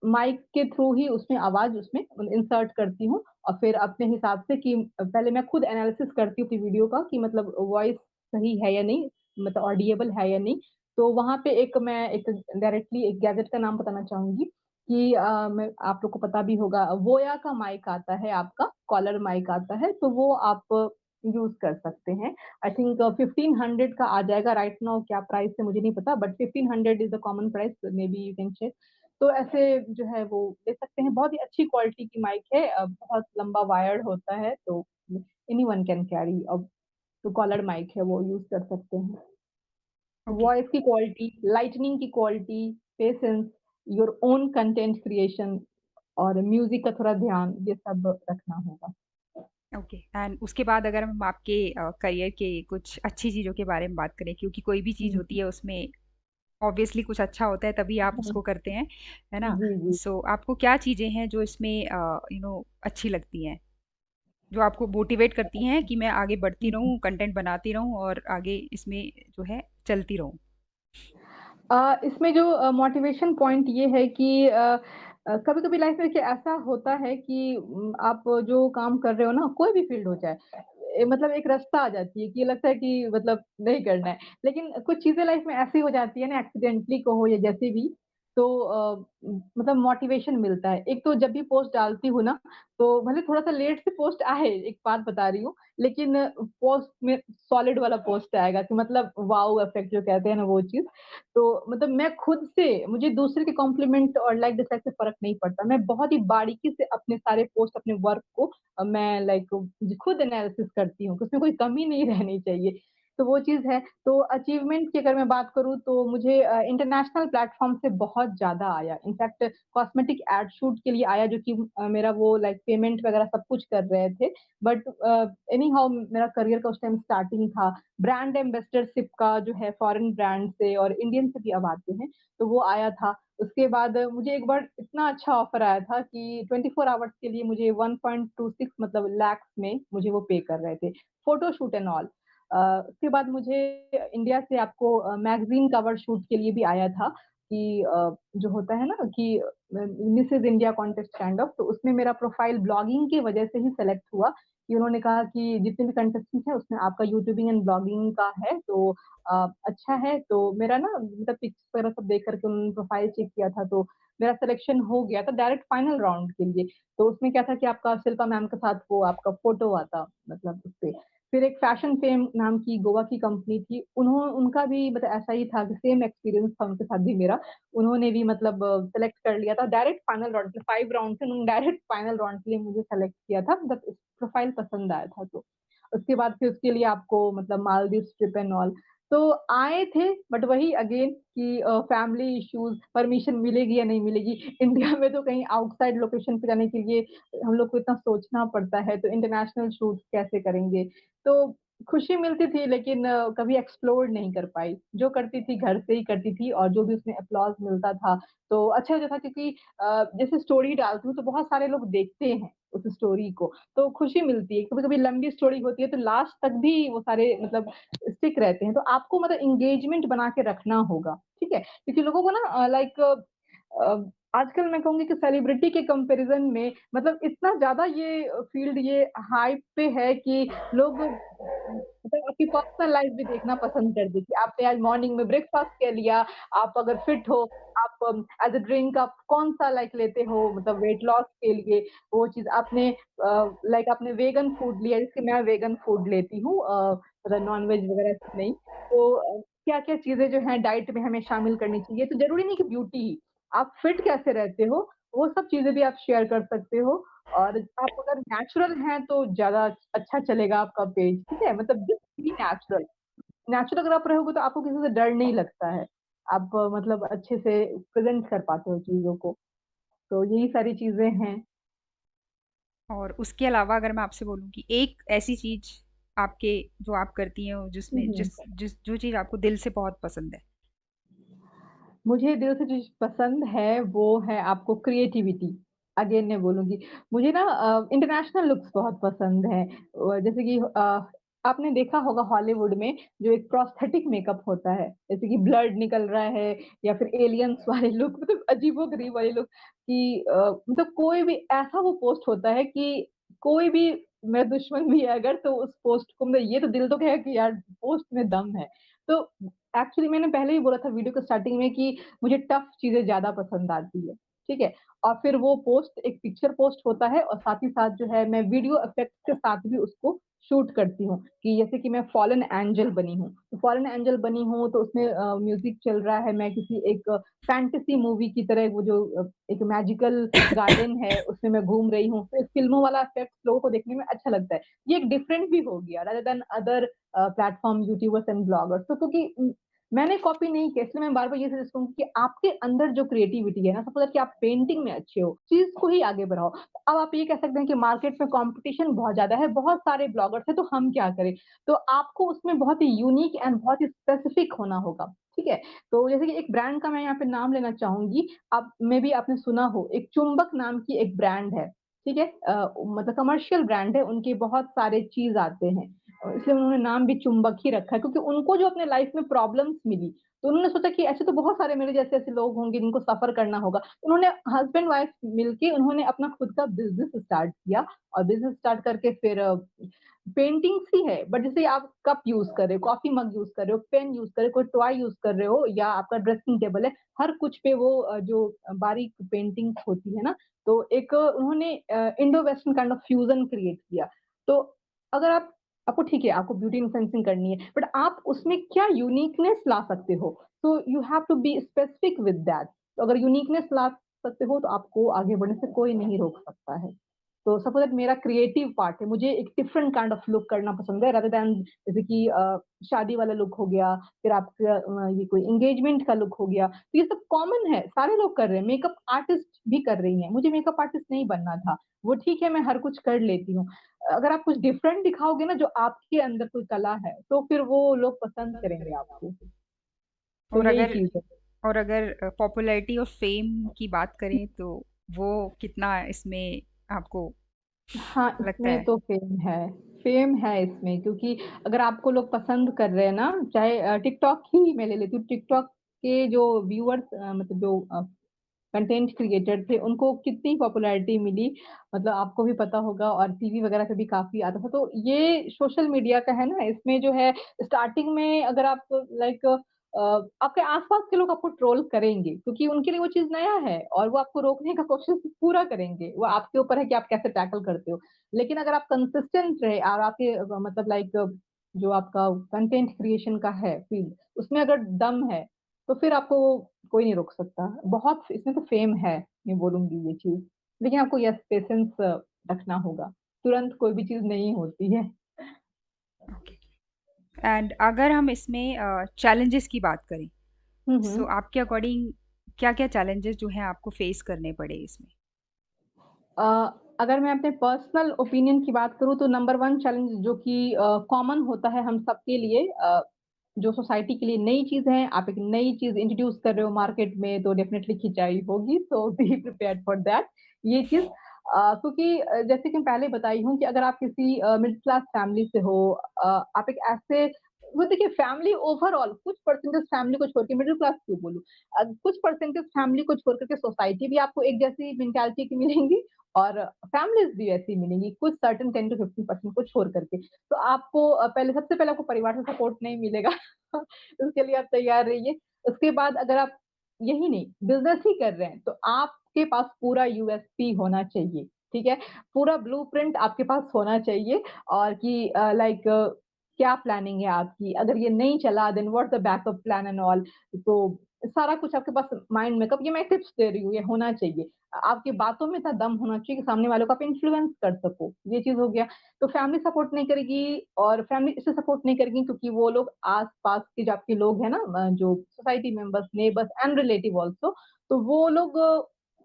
Speaker 1: माइक के थ्रू ही उसमें आवाज़ उसमें इंसर्ट करती हूँ और फिर अपने हिसाब से कि पहले मैं खुद एनालिसिस करती हूँ कि वीडियो का कि मतलब वॉइस सही है या नहीं, मतलब ऑडिएबल है या नहीं। तो वहाँ पे एक डायरेक्टली एक गैजेट का नाम बताना चाहूँगी कि मैं आप लोग को पता भी होगा वोया का माइक आता है आपका, कॉलर माइक आता है, तो वो आप यूज़ कर सकते हैं। आई थिंक 1500 का आ जाएगा राइट नाउ क्या प्राइस है मुझे नहीं पता but 1500 is the common price maybe you can check. तो ऐसे जो है वो ले सकते हैं, बहुत ही अच्छी क्वालिटी की माइक है बहुत लंबा वायर्ड होता है तो एनीवन कैन कैरी तो कॉलर माइक है वो यूज़ कर सकते हैं।
Speaker 2: ओके,
Speaker 1: वॉइस की क्वालिटी, लाइटनिंग की quality, patience, your own content creation और म्यूज़िक का थोड़ा ध्यान ये सब रखना होगा।
Speaker 2: ओके। एंड उसके बाद अगर हम आपके करियर के कुछ अच्छी चीज़ों के बारे में बात करें क्योंकि कोई भी चीज़
Speaker 1: हुँ,
Speaker 2: होती है उसमें ऑब्वियसली कुछ अच्छा होता है तभी आप
Speaker 1: हुँ।
Speaker 2: उसको करते हैं, है ना?
Speaker 1: जी, जी।
Speaker 2: सो आपको क्या चीज़ें हैं जो इसमें अच्छी लगती हैं? जो आपको मोटिवेट करती हैं कि मैं आगे बढ़ती रहूँ, कंटेंट बनाती रहूँ और आगे इसमें जो है चलती रहूँ?
Speaker 1: इसमें जो मोटिवेशन पॉइंट ये है कि कभी-कभी लाइफ में देखिए ऐसा होता है कि आप जो काम कर रहे हो ना, कोई भी फ़ील्ड हो चाहे मतलब एक रास्ता आ जाती है कि ये लगता है कि मतलब नहीं करना है। लेकिन कुछ चीज़ें लाइफ में ऐसी हो जाती है ना एक्सीडेंटली कहो या जैसे भी तो मतलब मोटिवेशन मिलता है। एक तो जब भी पोस्ट डालती हूँ ना, तो भले थोड़ा-सा लेट से पोस्ट आए, एक बात बता रही हूँ, लेकिन पोस्ट में सॉलिड वाला पोस्ट आएगा कि मतलब वाओ इफेक्ट जो कहते हैं ना वो चीज़। तो मतलब मैं खुद से मुझे दूसरे के कॉम्प्लीमेंट और लाइक डिसलाइक से फ़र्क नहीं पड़ता। मैं बहुत ही बारीकी से अपने सारे पोस्ट, अपने वर्क को मैं लाइक खुद एनालिसिस करती हूँ कि उसमें कोई कमी नहीं रहनी चाहिए। तो वो चीज़ है। तो अचीवमेंट की अगर मैं बात करूँ तो मुझे इंटरनेशनल प्लेटफ़ॉर्म से बहुत ज़्यादा आया। इनफैक्ट कॉस्मेटिक एड शूट के लिए आया जो कि मेरा वो लाइक पेमेंट वगैरह सब कुछ कर रहे थे। बट एनी हाउ मेरा करियर का उस टाइम स्टार्टिंग था। ब्रांड एम्बेसडरशिप का जो है फॉरेन ब्रांड से और इंडियन से भी अब आते हैं, तो वो आया था। उसके बाद मुझे एक बार इतना अच्छा ऑफ़र आया था कि 24 आवर्स के लिए मुझे 1.26 मतलब लैक्स में मुझे वो पे कर रहे थे। Photo shoot and all. उसके बाद मुझे इंडिया से आपको मैगज़ीन कवर शूट के लिए भी आया था कि जो होता है ना कि Mrs India contest kind of, तो उसमें मेरा प्रोफ़ाइल ब्लॉगिंग की वज़ह से ही सेलेक्ट हुआ कि उन्होंने कहा कि जितने भी कंटेस्टेंट हैं उसमें आपका यूट्यूबिंग एंड ब्लॉगिंग का है तो अच्छा है। तो मेरा ना मतलब पिक्स वगैरह सब देख कर के उन्होंने प्रोफ़ाइल चेक किया था तो मेरा सिलेक्शन हो गया था डायरेक्ट फाइनल राउंड के लिए। तो उसमें क्या था कि आपका शिल्पा मैम के साथ वो आपका फ़ोटो आता मतलब उसपे। फिर एक फैशन फेम नाम की गोवा की कंपनी थी, उनका भी मतलब ऐसा ही था कि सेम एक्सपीरियंस था उनके साथ भी मेरा। उन्होंने भी मतलब सेलेक्ट कर लिया था डायरेक्ट फाइनल राउंड में 5 राउंड थे, उन्होंने डायरेक्ट फाइनल राउंड के लिए मुझे सेलेक्ट किया था, बस प्रोफाइल पसंद आया था तो। उसके बाद फिर उसके लिए आपको मतलब मालदीव्स ट्रिप एंड ऑल तो आए थे बट वही अगेन कि फैमिली इश्यूज़ परमिशन मिलेगी या नहीं मिलेगी। इंडिया में तो कहीं आउटसाइड लोकेशन पे जाने के लिए हम लोग को इतना सोचना पड़ता है, तो इंटरनेशनल शूट कैसे करेंगे? तो खुशी मिलती थी लेकिन कभी एक्सप्लोर नहीं कर पाई। जो करती थी घर से ही करती थी और जो भी उसमें एप्लॉज़ मिलता था, तो अच्छा होता था क्योंकि जैसे स्टोरी डालती हूँ तो बहुत सारे लोग देखते हैं उस स्टोरी को, तो खुशी मिलती है। कभी-कभी लंबी स्टोरी होती है तो लास्ट तक भी वो सारे मतलब स्टिक रहते हैं, तो आपको मतलब एंगेजमेंट बना के रखना होगा, ठीक है? क्योंकि लोगों को ना लाइक आजकल मैं कहूँगी कि सेलिब्रिटी के कंपैरिज़न में मतलब इतना ज़्यादा ये फ़ील्ड ये हाइप पे है कि लोग मतलब आपकी पर्सनल लाइफ़ भी देखना पसंद कर देती है। आपने आज मॉर्निंग में ब्रेकफ़ास्ट क्या लिया, आप अगर फिट हो, आप एज़ अ ड्रिंक आप कौन-सा लाइक लेते हो मतलब वेट लॉस के लिए, वो चीज़ आपने लाइक आपने वेगन फूड लिया, जैसे मैं वेगन फूड लेती हूँ मतलब नॉन-वेज वगैरह सब नहीं। तो क्या-क्या चीज़ें जो हैं डाइट में हमें शामिल करनी चाहिए, तो ज़रूरी नहीं कि ब्यूटी ही, आप फिट कैसे रहते हो, वो सब चीज़ें भी आप शेयर कर सकते हो और आप अगर नेचुरल हैं तो ज़्यादा अच्छा चलेगा आपका पेज, ठीक है? मतलब जस्ट बी नेचुरल। नेचुरल अगर आप रहोगे तो आपको किसी से डर नहीं लगता है। आप मतलब अच्छे से प्रेज़ेंट कर पाते हो चीज़ों को, तो यही सारी चीज़ें हैं।
Speaker 2: और उसके अलावा अगर मैं आपसे बोलूँ कि एक ऐसी चीज़ आपके जो आप करती हैं
Speaker 1: हुँ,
Speaker 2: जिसमें
Speaker 1: हुँ।
Speaker 2: जो चीज़ आपको दिल से बहुत पसंद है।
Speaker 1: मुझे दिल से चीज़ पसंद है, वो है आपको क्रिएटिविटी। अगेन मैं बोलूँगी, मुझे ना इंटरनेशनल लुक्स बहुत पसंद हैं। जैसे कि आपने देखा होगा हॉलीवुड में जो एक प्रोस्थेटिक मेकअप होता है, जैसे कि ब्लड निकल रहा है या फिर एलियंस वाले लुक मतलब अजीबो-गरीब वाले लुक कि मतलब कोई भी ऐसा वो पोस्ट होता है कि कोई भी मेरा दुश्मन भी है अगर तो उस पोस्ट को मतलब ये तो दिल तो कहेगा कि यार पोस्ट में दम है। तो एक्चुअली मैंने पहले ही बोला था वीडियो के स्टार्टिंग में कि मुझे टफ चीज़ें ज़्यादा पसंद आती है, ठीक है? और फिर वो पोस्ट एक पिक्चर पोस्ट होता है और साथ ही साथ जो है मैं वीडियो इफेक्ट्स के साथ भी उसको शूट करती हूँ, कि जैसे कि मैं फॉलन एंजल बनी हूँ। तो फॉलन एंजल बनी हूँ तो उसमें म्यूज़िक चल रहा है, मैं किसी एक फैंटेसी मूवी की तरह वो जो एक मैजिकल गार्डन है उसमें मैं घूम रही हूँ। तो एक फ़िल्मों वाला इफेक्ट लोगों को देखने में अच्छा लगता है। ये एक डिफरेंट भी हो गया rather than other platform YouTubers and bloggers तो क्योंकि मैंने कॉपी नहीं किया इसलिए मैं बार-बार ये सजेस्ट करूँगी कि आपके अंदर जो क्रिएटिविटी है ना, सपोज़ दैट कि आप पेंटिंग में अच्छे हो, चीज़ को ही आगे बढ़ाओ। अब आप ये कह सकते हैं कि मार्केट में कॉम्पिटिशन बहुत ज़्यादा है, बहुत सारे ब्लॉगर्स हैं, तो हम क्या करें? तो आपको उसमें बहुत ही यूनिक एंड बहुत ही स्पेसिफिक होना होगा, ठीक है? तो जैसे कि एक ब्रांड का मैं यहाँ पे नाम लेना चाहूँगी, आप मेबी आपने सुना हो, एक चुंबक नाम की एक ब्रांड है, ठीक है? मतलब कमर्शियल ब्रांड है, उनके बहुत सारे चीज़ आते हैं। इसलिए उन्होंने नाम भी चुंबक ही रखा है क्योंकि उनको जो अपने लाइफ में प्रॉब्लम्स मिली, तो उन्होंने सोचा कि ऐसे तो बहुत सारे मेरे जैसे ऐसे लोग होंगे जिनको सफ़र करना होगा। उन्होंने हस्बैंड वाइफ मिलके उन्होंने अपना खुद का बिज़नेस स्टार्ट किया और बिज़नेस स्टार्ट करके फिर पेंटिंग्स ही है, बट जैसे आप कप यूज़ कर रहे हो, कॉफ़ी मग यूज़ कर रहे हो, पेन यूज़ कर रहे हो, कोई टॉय यूज़ कर रहे हो या आपका ड्रेसिंग टेबल है, हर कुछ पे वो जो बारीक पेंटिंग्स होती है ना, तो एक उन्होंने Indo western kind of fusion create किया। तो अगर आपको ठीक है, आपको ब्यूटी इन्फ्लुएंसिंग करनी है, बट आप उसमें क्या यूनिकनेस ला सकते हो? तो you have to be specific with that. तो अगर यूनिकनेस ला सकते हो, तो आपको आगे बढ़ने से कोई नहीं रोक सकता है। तो सपोज़ दैट मेरा क्रिएटिव पार्ट है, मुझे एक डिफरेंट काइंड ऑफ लुक करना पसंद है रादर दैन जैसे कि शादी वाला लुक हो गया, फिर आपका ये कोई एंगेजमेंट का लुक हो गया, तो ये सब कॉमन है, सारे लोग कर रहे हैं, मेकअप आर्टिस्ट भी कर रही हैं, मुझे मेकअप आर्टिस्ट नहीं बनना था, वो ठीक है मैं हर कुछ कर लेती हूँ। अगर आप कुछ डिफरेंट दिखाओगे ना जो आपके अंदर कोई कला है, तो फिर वो लोग पसंद करेंगे आपको, तो
Speaker 2: और
Speaker 1: यही
Speaker 2: अगर
Speaker 1: चीज़ है।
Speaker 2: पॉपुलैरिटी और फेम की बात करें तो वो कितना इसमें आपको
Speaker 1: हाँ,
Speaker 2: लगता
Speaker 1: इसमें
Speaker 2: है?
Speaker 1: तो फ़ेम है इसमें क्योंकि अगर आपको लोग पसंद कर रहे हैं ना, चाहे टिकटॉक ही मैं ले लेती हूँ, टिकटॉक के जो व्यूअर्स मतलब जो कंटेंट क्रिएटर थे, उनको कितनी पॉपुलैरिटी मिली, मतलब आपको भी पता होगा और टीवी वगैरह पे भी काफ़ी आता था। तो ये सोशल मीडिया का है ना, इसमें जो है स्टार्टिंग में अगर आप लाइक आपके आस-पास के लोग आपको ट्रोल करेंगे क्योंकि उनके लिए वो चीज़ नया है और वो आपको रोकने का कोशिश पूरा करेंगे। वो आपके ऊपर है कि आप कैसे टैकल करते हो। लेकिन अगर आप कंसिस्टेंट रहे और आपके मतलब लाइक जो आपका कंटेंट क्रिएशन का है फ़ील्ड, उसमें अगर दम है, तो फिर आपको कोई नहीं रोक सकता। बहुत इसमें तो फ़ेम है, मैं बोलूँगी ये चीज़। लेकिन आपको यस पेशेंस रखना होगा। तुरंत कोई भी चीज़ नहीं होती है।
Speaker 2: ओके। एंड अगर हम इसमें चैलेंजेस की बात करें,
Speaker 1: हुँ,
Speaker 2: सो
Speaker 1: हुँ।
Speaker 2: आपके अकॉर्डिंग क्या-क्या चैलेंजेस जो हैं आपको फेस करने पड़े इसमें?
Speaker 1: अ, अगर मैं अपने पर्सनल ओपिनियन की बात करूँ तो नंबर 1 चैलेंज जो कि कॉमन होता है हम सबके लिए जो सोसाइटी के लिए नई चीज़ है, आप एक नई चीज़ इंट्रोड्यूस कर रहे हो मार्केट में तो डेफिनिटली खिंचाई होगी, सो बी प्रिपेयर्ड फॉर दैट ये चीज़ क्योंकि जैसे कि मैं पहले बताई हूँ कि अगर आप किसी मिडल क्लास फैमिली से हो आप एक ऐसे वो देखिए फैमिली ओवरऑल कुछ परसेंटेज फैमिली को छोड़ के मिडल क्लास क्यों बोलूँ? कुछ परसेंटेज फैमिली को छोड़ कर के सोसाइटी भी आपको एक जैसी मेंटालिटी की मिलेंगी और फैमिलीज़ भी ऐसी मिलेंगी, कुछ सर्टेन 10 टू 15% को छोड़ करके। तो आपको पहले सबसे पहले आपको परिवार से सपोर्ट नहीं मिलेगा, उसके लिए आप तैयार रहिए। उसके बाद अगर आप यही नहीं, बिज़नेस ही कर रहे हैं, तो आपके पास पूरा यूएसपी होना चाहिए, ठीक है? पूरा ब्लूप्रिंट आपके पास होना चाहिए और कि लाइक क्या प्लानिंग है आपकी? अगर ये नहीं चला then what's the backup plan and all तो सारा कुछ आपके पास माइंड में कब ये मैं टिप्स दे रही हूँ, ये होना चाहिए। आपकी बातों में इतना दम होना चाहिए कि सामने वालों को आप इन्फ्लुएंस कर सको, ये चीज़ हो गया। तो फैमिली सपोर्ट नहीं करेगी और फैमिली इसलिए सपोर्ट नहीं करेगी क्योंकि वो लोग आस-पास के जो आपके लोग हैं ना जो society members, neighbours and relative also, तो वो लोग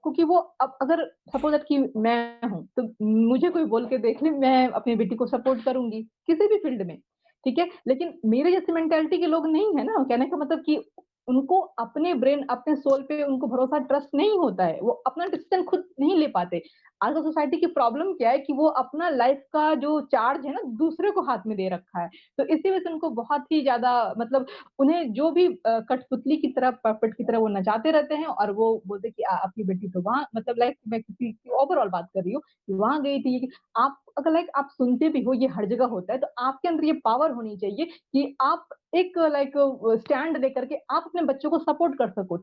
Speaker 1: क्योंकि वो अब अगर सपोज़ दैट कि मैं हूँ, तो मुझे कोई बोल के देख ले, मैं अपनी बेटी को सपोर्ट करूँगी, किसी भी फील्ड में, ठीक है? लेकिन मेरे जैसी मेंटालिटी के लोग नहीं है ना, कहने का मतलब कि उनको अपने ब्रेन, अपने सोल पे उनको भरोसा, ट्रस्ट नहीं होता है। वो अपना डिसीज़न खुद नहीं ले पाते। आजकल सोसाइटी की प्रॉब्लम क्या है कि वो अपना लाइफ़ का जो चार्ज है ना, दूसरे को हाथ में दे रखा है। तो इसी वजह से उनको बहुत ही ज़्यादा मतलब उन्हें जो भी कठपुतली की तरह, पपेट की तरह वो नचाते रहते हैं और वो बोलते हैं कि आपकी बेटी तो वहाँ मतलब लाइक मैं किसी की ओवरऑल बात कर रही हूँ, कि वहाँ गई थी। आप अगर लाइक आप सुनते भी हो ये हर जगह होता है, तो आपके अंदर ये पावर होनी चाहिए कि आप एक लाइक स्टैंड लेकर के आप अपने बच्चों को सपोर्ट कर सको।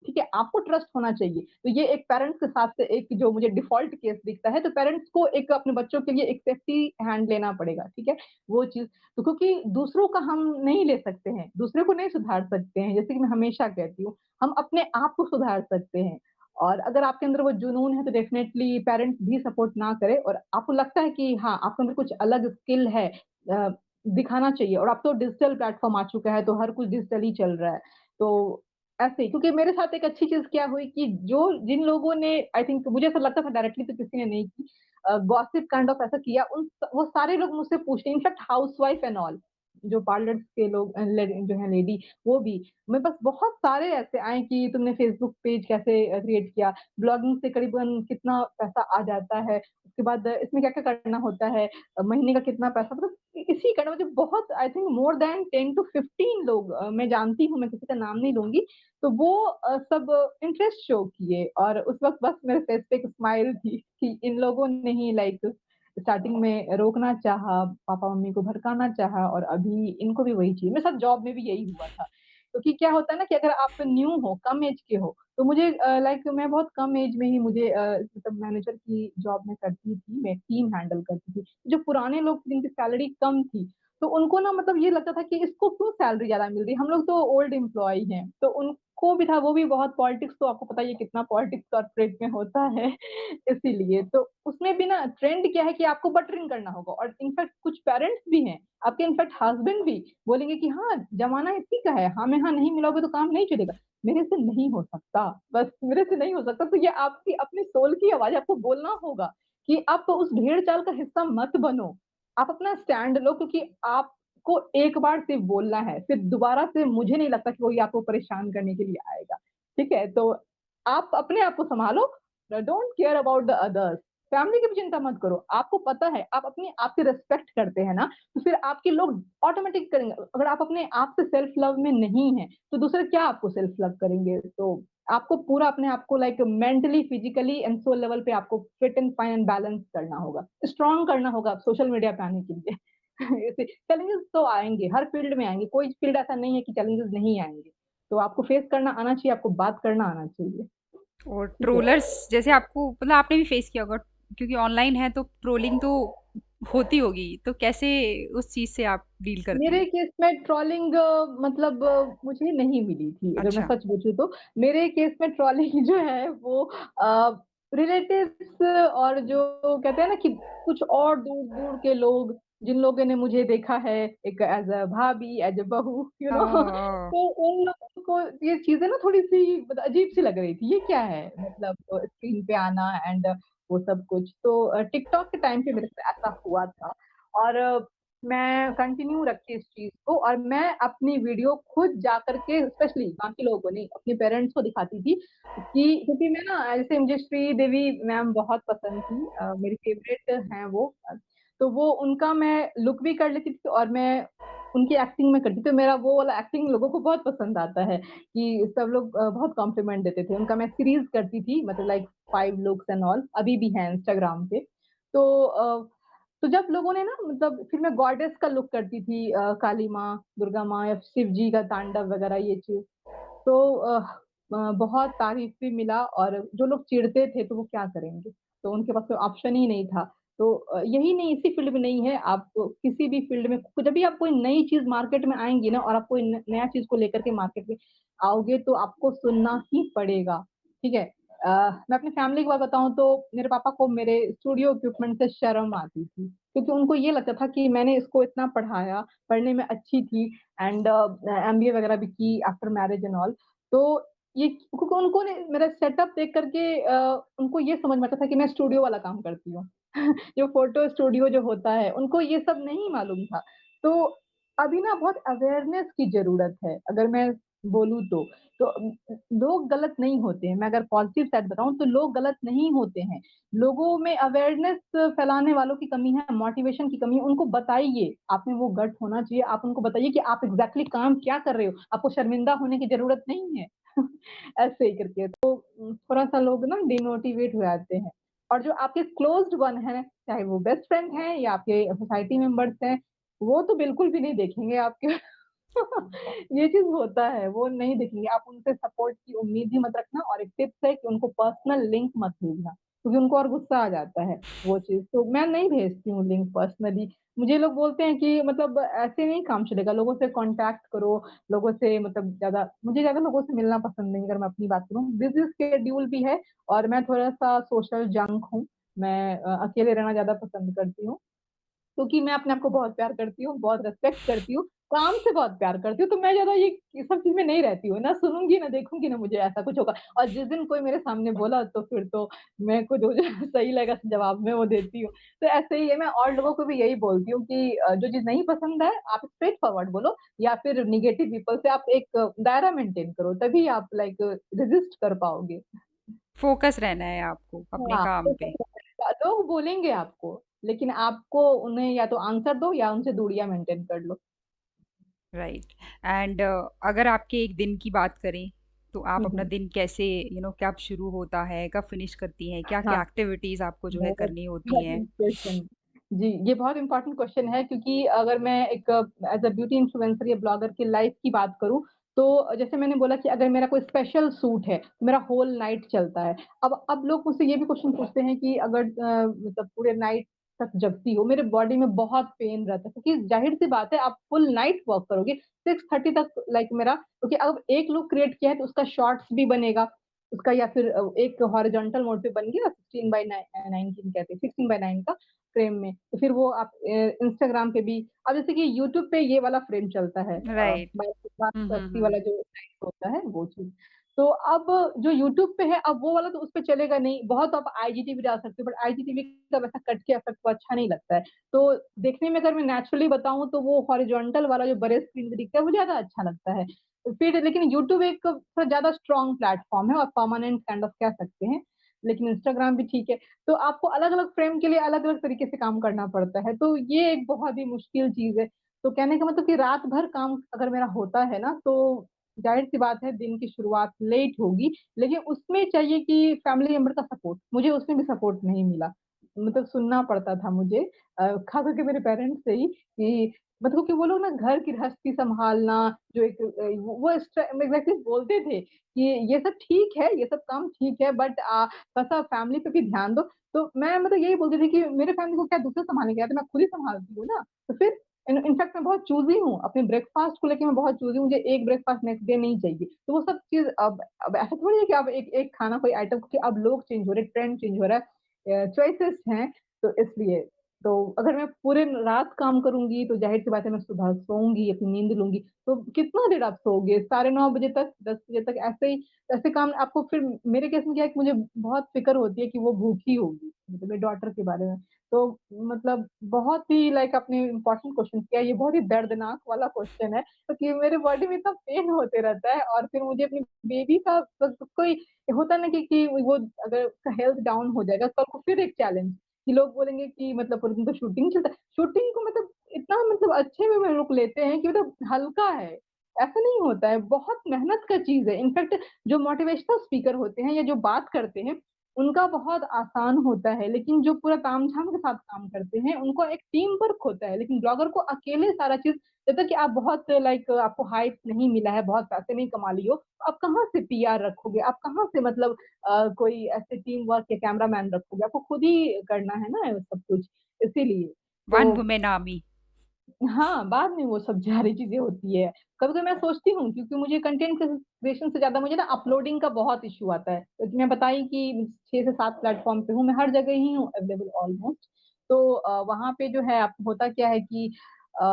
Speaker 1: ठीक है? आपको ट्रस्ट होना चाहिए। तो ये एक पेरेंट्स के साथ से एक जो मुझे डिफ़ॉल्ट केस दिखता है, तो पेरेंट्स को एक अपने बच्चों के लिए एक सेफ्टी हैंड लेना पड़ेगा, ठीक है? वो चीज़ तो क्योंकि दूसरों का हम नहीं ले सकते हैं, दूसरे को नहीं सुधार सकते हैं, जैसे कि मैं हमेशा कहती हूँ, हम अपने आप को सुधार सकते हैं। और अगर आपके अंदर वो जुनून है तो डेफ़िनेटली पेरेंट्स भी सपोर्ट ना करें और आपको लगता है कि हाँ, आपके अंदर कुछ अलग स्किल है अ, दिखाना चाहिए और अब तो डिजिटल प्लेटफ़ॉर्म आ चुका है, तो हर कुछ डिजिटल ही चल रहा है। तो ऐसे ही क्योंकि मेरे साथ एक अच्छी चीज़ क्या हुई कि जो जिन लोगों ने आई थिंक मुझे ऐसा लगता था डायरेक्टली तो किसी ने नहीं की गॉसिप काइंड ऑफ ऐसा किया वो सारे लोग मुझसे पूछते हैं इनफैक्ट हाउसवाइफ एंड ऑल जो पार्लर्स के लोग जो है लेडी वो भी मेरे पास बहुत सारे ऐसे आए कि तुमने फेसबुक पेज कैसे क्रिएट किया, ब्लॉगिंग से करीबन कितना पैसा आ जाता है, उसके बाद इसमें क्या-क्या करना होता है, महीने का कितना पैसा मतलब इसी का ना मुझे बहुत I think more than 10 to 15 लोग मैं जानती हूँ, मैं किसी का नाम नहीं लूँगी, तो वो सब इंटरेस्ट शो किए और उस वक़्त बस मेरे फेस पे एक स्माइल थी कि इन लोगों ने ही लाइक स्टार्टिंग में रोकना चाहा, पापा मम्मी को भड़काना चाहा और अभी इनको भी वही चाहिए। मेरे साथ जॉब में भी यही हुआ था। क्योंकि क्या होता है ना कि अगर आप न्यू हो, कम एज के हो, तो मुझे लाइक मैं बहुत कम एज में ही मुझे मतलब मैनेजर की जॉब मैं करती थी, मैं टीम हैंडल करती थी। जो पुराने लोग थे जिनकी सैलरी कम थी, तो उनको ना मतलब ये लगता था कि इसको क्यों सैलरी ज़्यादा मिल रही है, हम लोग तो ओल्ड एम्प्लॉयी हैं। तो उनको भी था, वो भी बहुत पॉलिटिक्स, तो आपको पता ही है कितना पॉलिटिक्स कॉर्पोरेट में होता है इसीलिए। तो उसमें भी ना ट्रेंड क्या है कि आपको बटरिंग करना होगा और इनफैक्ट कुछ पेरेंट्स भी हैं, आपके इनफैक्ट हस्बैंड भी बोलेंगे कि हाँ, ज़माना इसी का है, हाँ में हाँ नहीं मिलोगे तो काम नहीं चलेगा। मेरे से नहीं हो सकता, बस मेरे से नहीं हो सकता। तो ये आपकी अपनी सोल की आवाज़ है, आपको बोलना होगा कि आप उस भेड़-चाल का हिस्सा मत बनो। आप अपना स्टैंड लो, क्योंकि आपको एक बार सिर्फ बोलना है, फिर दोबारा से मुझे नहीं लगता कि कोई आपको परेशान करने के लिए आएगा। ठीक है? तो आप अपने आप को सँभालो, don't care about the others. Family की भी चिंता मत करो। आपको पता है, आप अपनी आप की रिस्पेक्ट करते हैं ना, तो फिर आपके लोग ऑटोमैटिक करेंगे। अगर आप अपने आप से सेल्फ लव में नहीं हैं, तो दूसरे क्या आपको सेल्फ लव करेंगे? तो आपको पूरा अपने आप को like mentally, physically and soul level पे आपको fit and fine and balance करना होगा। स्ट्रॉन्ग करना होगा सोशल मीडिया पे आने के लिए। ऐसे चैलेंजेस तो आएँगे, हर फील्ड में आएँगे, कोई फील्ड ऐसा नहीं है कि चैलेंजेस नहीं आएँगे। तो आपको फेस करना आना चाहिए, आपको बात करना आना चाहिए।
Speaker 2: और
Speaker 1: ठीक है?
Speaker 2: ट्रोलर्स जैसे आपको मतलब आपने भी फेस किया होगा, क्योंकि ऑनलाइन है तो ट्रोलिंग तो होती होगी, तो कैसे उस चीज से आप डील करती
Speaker 1: मेरे
Speaker 2: हैं?
Speaker 1: केस में ट्रोलिंग मतलब मुझे नहीं मिली थी, अगर मैं
Speaker 2: अच्छा।
Speaker 1: सच पूछूँ तो। मेरे केस में ट्रोलिंग जो है वो रिलेटिव्स और जो कहते हैं ना कि कुछ और दूर-दूर के लोग, जिन लोगों ने मुझे देखा है एक एज़ अ भाभी, एज़ अ बहू, यू नो
Speaker 2: हाँ।
Speaker 1: तो उन लोगों को ये चीज़ें ना थोड़ी-सी अजीब-सी लग रही थी। ये क्या है? मतलब स्क्रीन पे आना एंड वो सब कुछ। तो टिकटॉक के टाइम पे मेरे साथ ऐसा हुआ था और मैं कंटिन्यू रखी इस चीज़ को और मैं अपनी वीडियो खुद जाकर के स्पेशली बाकी लोगों को नहीं, अपने पेरेंट्स को दिखाती थी कि क्योंकि मैं ना ऐसे मुझे श्रीदेवी मैम बहुत पसंद थी मेरी फ़ेवरेट हैं वो। तो वो उनका मैं लुक भी कर लेती थी और मैं उनकी एक्टिंग में करती थी, तो मेरा वो वाला एक्टिंग लोगों को बहुत पसंद आता है कि सब लोग बहुत कॉम्प्लीमेंट देते थे। उनका मैं सीरीज़ करती थी मतलब लाइक 5 लुक्स एंड ऑल, अभी भी है इंस्टाग्राम पे। तो तो जब लोगों ने ना मतलब फिर मैं गॉडेस का लुक करती थी काली माँ, दुर्गा माँ या शिव जी का तांडव वगैरह ये चीज़। तो बहुत तारीफ़ भी मिला और जो लोग चिढ़ते थे तो वो क्या करेंगे? तो उनके पास कोई ऑप्शन ही नहीं था। तो यही नहीं इसी फ़ील्ड में नहीं है, आप किसी भी फ़ील्ड में जब भी आप कोई नई चीज़ मार्केट में आएँगी ना और आप कोई नया चीज़ को लेकर के मार्केट में आओगे तो आपको सुनना ही पड़ेगा, ठीक है? मैं अपनी फैमिली की बात बताऊँ तो मेरे पापा को मेरे स्टूडियो इक्विपमेंट से शर्म आती थी, क्योंकि उनको ये लगता था कि मैंने इसको इतना पढ़ाया, पढ़ने में अच्छी थी एंड एमबीए वगैरह भी की आफ्टर मैरिज एंड ऑल। तो ये क्योंकि उनको ने मेरा सेटअप देख कर के उनको ये समझ में आता था कि मैं स्टूडियो वाला काम करती हूँ। जो फ़ोटो स्टूडियो जो होता है, उनको ये सब नहीं मालूम था। तो अभी ना बहुत अवेयरनेस की ज़रूरत है, अगर मैं बोलूँ तो। तो लोग गलत नहीं होते हैं, मैं अगर पॉज़िटिव साइड बताऊँ तो लोग गलत नहीं होते हैं। लोगों में अवेयरनेस फैलाने वालों की कमी है, मोटिवेशन की कमी है, उनको बताइए, आप में वो गट होना चाहिए, आप उनको बताइए कि आप एग्ज़ैक्टली काम क्या कर रहे हो, आपको शर्मिंदा होने की ज़रूरत नहीं है। ऐसे ही करके तो थोड़ा-सा लोग ना डिमोटिवेट हो जाते हैं और जो आपके क्लोज़्ड वन हैं, चाहे वो बेस्ट फ्रेंड हैं या आपके सोसाइटी मेंबर्स हैं, वो तो बिल्कुल भी नहीं देखेंगे आपके ये चीज़ होता है, वो नहीं देखेंगे, आप उनसे सपोर्ट की उम्मीद ही मत रखना और एक टिप्स है कि उनको पर्सनल लिंक मत भेजना, क्योंकि उनको और गुस्सा आ जाता है वो चीज़। तो मैं नहीं भेजती हूँ लिंक पर्सनली। मुझे लोग बोलते हैं कि मतलब ऐसे नहीं काम चलेगा, लोगों से कॉन्टैक्ट करो, लोगों से मतलब मुझे ज़्यादा लोगों से मिलना पसंद नहीं है, अगर मैं अपनी बात करूँ। बिज़ी शेड्यूल भी है और मैं थोड़ा-सा सोशल जंक हूँ। मैं अकेले रहना ज़्यादा पसंद करती हूँ। क्योंकि मैं अपने आप को बहुत प्यार करती हूँ, बहुत रिस्पेक्ट करती हूँ, काम से बहुत प्यार करती हूँ, तो मैं ज़्यादा ये सब चीज़ में नहीं रहती हूँ, ना सुनूँगी, ना देखूँगी, ना मुझे ऐसा कुछ होगा और जिस दिन कोई मेरे सामने बोला तो फिर तो मेरे को जो जो सही लगा जवाब मैं वो देती हूँ। तो ऐसे ही है, मैं और लोगों को भी यही बोलती हूँ कि जो चीज़ नहीं पसंद है, आप स्ट्रेट फॉरवर्ड बोलो या फिर नेगेटिव पीपल से आप एक दायरा मेंटेन करो, तभी आप लाइक रेज़िस्ट कर पाओगे।
Speaker 2: फोकस रहना है आपको अपने
Speaker 1: हाँ,
Speaker 2: काम
Speaker 1: तो
Speaker 2: पे।
Speaker 1: लोग बोलेंगे आपको, लेकिन आपको उन्हें या तो आंसर दो या उनसे दूरियाँ मेंटेन कर लो।
Speaker 2: राइट। एंड अगर आपके एक दिन की बात करें, तो आप
Speaker 1: हुँ,
Speaker 2: अपना
Speaker 1: हुँ।
Speaker 2: दिन कैसे कब शुरू होता है, कब फिनिश करती हैं, क्या क्या
Speaker 1: हाँ,
Speaker 2: एक्टिविटीज आपको जो है
Speaker 1: बहुत
Speaker 2: करनी होती
Speaker 1: बहुत
Speaker 2: हैं?
Speaker 1: Good question. जी, ये बहुत इम्पोर्टेंट क्वेश्चन है क्योंकि अगर मैं एक एज़ अ ब्यूटी इन्फ्लुएंसर या ब्लॉगर की लाइफ़ की बात करूँ, तो जैसे मैंने बोला कि अगर मेरा कोई स्पेशल सूट है, तो मेरा होल नाइट चलता है। अब लोग मुझसे ये भी क्वेश्चन पूछते हैं कि अगर मतलब पूरे नाइट तक जगती हो, मेरे बॉडी में बहुत पेन रहता है क्योंकि ज़ाहिर-सी बात है आप फुल नाइट वर्क करोगे, 6:30 तक लाइक मेरा क्योंकि अब एक लुक क्रिएट किया है तो उसका शॉर्ट्स भी बनेगा, उसका या फिर एक हॉरिजॉन्टल मोड पे बन गया 16/19 कहते हैं, 16/9 का फ्रेम में, तो फिर वो आप इंस्टाग्राम पे भी अब जैसे कि यूट्यूब पे ये वाला फ्रेम चलता है
Speaker 2: राइट।
Speaker 1: 22:80 वाला जो साइज़ होता है वो चीज़। तो अब जो यूट्यूब पे है अब वो वाला तो उसपे चलेगा नहीं, बहुत आप आईजीटीवी डाल सकते हो बट आईजीटीवी का वैसा कट के इफेक्ट वो अच्छा नहीं लगता है। तो देखने में अगर मैं नेचुरली बताऊँ तो वो हॉरिजॉन्टल वाला जो बड़े स्क्रीन पे दिखता है वो ज़्यादा अच्छा लगता है। फिर लेकिन यूट्यूब एक थोड़ा ज़्यादा स्ट्रॉन्ग प्लेटफ़ॉर्म है और परमानेंट काइंड ऑफ कह सकते हैं, लेकिन इंस्टाग्राम भी ठीक है। तो आपको अलग-अलग फ्रेम के लिए अलग-अलग तरीके से काम करना पड़ता है, तो ये एक बहुत ही मुश्किल चीज़ है। तो कहने का मतलब कि रात भर काम अगर मेरा होता है ना, तो ज़ाहिर-सी बात है दिन की शुरुआत लेट होगी, लेकिन उसमें चाहिए कि फैमिली मेंबर का सपोर्ट, मुझे उसमें भी सपोर्ट नहीं मिला। मतलब सुनना पड़ता था मुझे ख़ास करके मेरे पेरेंट्स से ही कि मतलब कि वो लोग ना घर गृहस्थी सँभालना जो एक वो एग्ज़ैक्टली बोलते थे कि ये सब ठीक है, ये सब काम ठीक है बट थोड़ा-सा फैमिली पे भी ध्यान दो। तो मैं मतलब यही बोलती थी कि मेरे फैमिली को क्या दूसरे सँभालने क्या है, तो मैं खुद ही सँभालती हूँ ना। तो फिर इनफैक्ट मैं बहुत चूज़ी हूँ, अपने ब्रेकफ़ास्ट को लेके मैं बहुत चूज़ी हूँ, मुझे एक ब्रेकफ़ास्ट नेक्स्ट डे नहीं चाहिए। तो वो सब चीज़ अब ऐसा थोड़ी है कि अब एक एक खाना कोई आइटम क्योंकि अब लोग चेंज हो रहे हैं, ट्रेंड चेंज हो रहा है चॉइसेस हैं, तो इसलिए। तो अगर मैं पूरे रात काम करूँगी, तो ज़ाहिर-सी बात है मैं सुबह सोऊँगी, अपनी नींद लूँगी, तो कितना देर आप सोओगे? साढ़े 9 बजे तक, 10 बजे तक ऐसे काम आपको फिर मेरे केस में क्या है कि मुझे बहुत फ़िक्र होती है कि वो भूखी होगी, मतलब मेरी डॉटर के बारे में। तो मतलब बहुत ही लाइक आपने इम्पोर्टेंट क्वेश्चन किया, ये बहुत ही दर्दनाक वाला क्वेश्चन है, क्योंकि मेरे बॉडी में इतना पेन होते रहता है और फिर मुझे अपनी बेबी का बस कोई होता है ना कि वो अगर उसका हेल्थ डाउन हो जाएगा, कल को फिर एक चैलेंज कि लोग बोलेंगे कि मतलब पूरे दिन तो शूटिंग चलता है। शूटिंग को मतलब इतना मतलब अच्छे वे में लोग लेते हैं कि मतलब हल्का है, ऐसा नहीं होता है, बहुत मेहनत का चीज़ है। इनफैक्ट जो मोटिवेशनल स्पीकर होते हैं या जो बात करते हैं, उनका बहुत आसान होता है, लेकिन जो पूरा तामझाम के साथ काम करते हैं, उनको एक टीम वर्क होता है, लेकिन ब्लॉगर को अकेले सारा चीज़ जब तक कि आप बहुत लाइक आपको हाइप नहीं मिला है, बहुत पैसे नहीं कमा लिए हो, तो आप कहाँ से पीआर रखोगे? आप कहाँ से मतलब कोई ऐसे टीम वर्क या कैमरामैन रखोगे? आपको खुद ही करना है ना सब कुछ, इसीलिए।
Speaker 2: वन
Speaker 1: तो
Speaker 2: वुमेन आर्मी।
Speaker 1: हाँ, बाद में वो सब सारी चीज़ें होती है। कभी-कभी मैं सोचती हूँ क्योंकि मुझे कंटेंट क्रिएशन से ज़्यादा मुझे ना अपलोडिंग का बहुत इश्यू आता है। तो मैं बताई कि 6 से 7 प्लेटफ़ॉर्म पे हूँ, मैं हर जगह ही हूँ अवेलेबल ऑलमोस्ट। तो वहाँ पे जो है आप होता क्या है कि अ,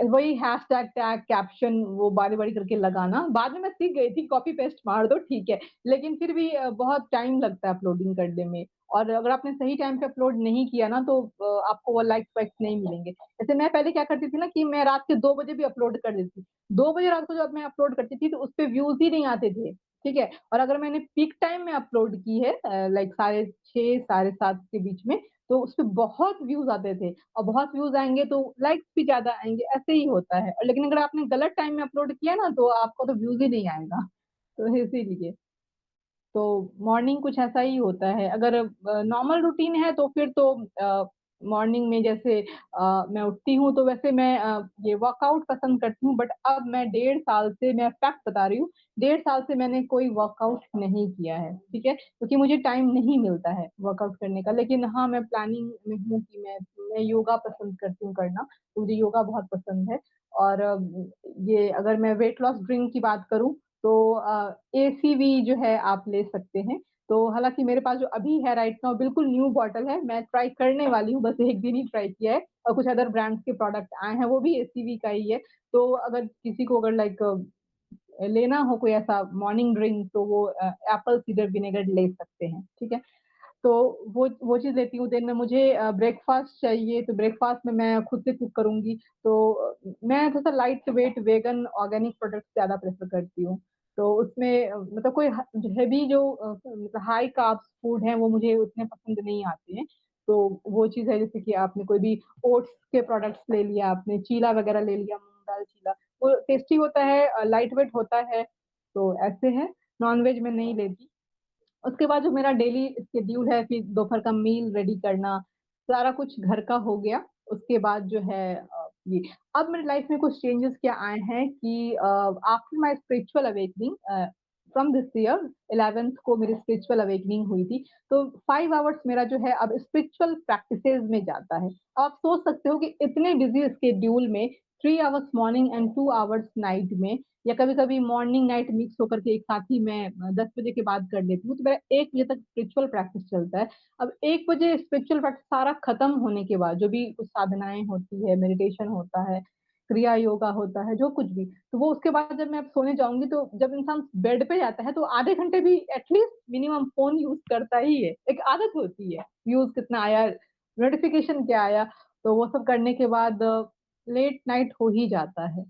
Speaker 1: वही हैशटैग, टैग, कैप्शन वो बारी-बारी करके लगाना। बाद में मैं सीख गई थी कॉपी पेस्ट मार दो ठीक है। लेकिन फिर भी बहुत टाइम लगता है अपलोडिंग करने में और अगर आपने सही टाइम पे अपलोड नहीं किया ना तो आपको वो लाइक्स वाइक्स नहीं मिलेंगे। जैसे मैं पहले क्या करती थी ना कि मैं रात के 2 बजे भी अपलोड कर देती। 2 बजे रात को जब मैं अपलोड करती थी तो उसपे व्यूज़ ही नहीं आते थे, ठीक है? और अगर मैंने पीक टाइम में अपलोड की है लाइक साढ़े 6 साढ़े 7 के बीच में, तो उसपे बहुत व्यूज़ आते थे और बहुत व्यूज़ आएँगे तो लाइक्स भी ज़्यादा आएँगे, ऐसे ही होता है। और लेकिन अगर आपने गलत टाइम में अपलोड किया ना तो आपको तो व्यूज़ ही नहीं आएगा। तो इसीलिए। तो मॉर्निंग कुछ ऐसा ही होता है। अगर नॉर्मल रूटीन है तो फिर तो मॉर्निंग में जैसे मैं उठती हूँ तो वैसे मैं ये वर्कआउट पसंद करती हूँ बट अब मैं 1.5 साल से मैं फैक्ट बता रही हूँ, 1.5 साल से मैंने कोई वर्कआउट नहीं किया है, ठीक है? क्योंकि मुझे टाइम नहीं मिलता है वर्कआउट करने का। लेकिन हाँ, मैं प्लानिंग में हूँ कि मैं योगा पसंद करती हूँ करना, तो मुझे योगा बहुत पसंद है। और ये अगर मैं वेट लॉस ड्रिंक की बात करूँ तो एसीवी जो है आप ले सकते हैं। तो हालाँकि मेरे पास जो अभी है राइट नाउ बिल्कुल न्यू बॉटल है, मैं ट्राई करने वाली हूँ, बस 1 दिन ही ट्राई किया है और कुछ अदर ब्रांड्स के प्रोडक्ट आए हैं, वो भी एसीवी का ही है। तो अगर किसी को अगर लाइक लेना हो कोई ऐसा मॉर्निंग ड्रिंक तो वो एप्पल साइडर विनेगर ले सकते हैं, ठीक है? तो वो चीज़ लेती हूँ, देन मुझे ब्रेकफ़ास्ट चाहिए, तो ब्रेकफ़ास्ट में मैं खुद से कुक करूँगी, तो मैं थोड़ा-सा light weight vegan organic products ज़्यादा प्रेफ़र करती हूँ। तो उसमें मतलब कोई हेवी जो मतलब हाई कार्ब्स फूड हैं, वो मुझे उतने पसंद नहीं आते हैं। तो वो चीज़ है जैसे कि आपने कोई भी ओट्स के प्रोडक्ट्स ले लिया आपने, चीला वगैरह ले लिया, मूँग दाल चीला, वो टेस्टी होता है लाइट वेट होता है, तो ऐसे है। नॉन-वेज मैं नहीं लेती। उसके बाद जो मेरा डेली शेड्यूल है फिर दोपहर का मील रेडी करना, सारा कुछ घर का हो गया, उसके बाद जो है ये अब मेरी लाइफ में कुछ चेंजेस क्या आए हैं कि after my spiritual awakening from this year 11th को मेरी स्पिरिचुअल अवेकनिंग हुई थी, तो 5 आवर्स मेरा जो है अब स्पिरिचुअल प्रैक्टिसेज़ में जाता है। आप सोच सकते हो कि इतने बिज़ी स्केड्यूल में 3 hours morning and 2 hours night में या कभी-कभी मॉर्निंग नाइट मिक्स होकर के एक साथ ही मैं 10 बजे के बाद कर लेती हूँ, तो मेरा 1 बजे तक स्पिरिचुअल प्रैक्टिस चलता है। अब 1 बजे स्पिरिचुअल प्रैक्टिस सारा खत्म होने के बाद, जो भी कुछ साधनाएँ होती है, मेडिटेशन होता है, क्रिया योगा होता है, जो कुछ भी, तो वो उसके बाद जब मैं अब सोने जाऊँगी तो जब इंसान बेड पे जाता है तो आधे घंटे भी एटलीस्ट मिनिमम फ़ोन यूज़ करता ही है। एक आदत होती है, व्यूज़ कितना आया, नोटिफ़िकेशन क्या आया, तो वो सब करने के बाद लेट नाइट हो ही जाता है।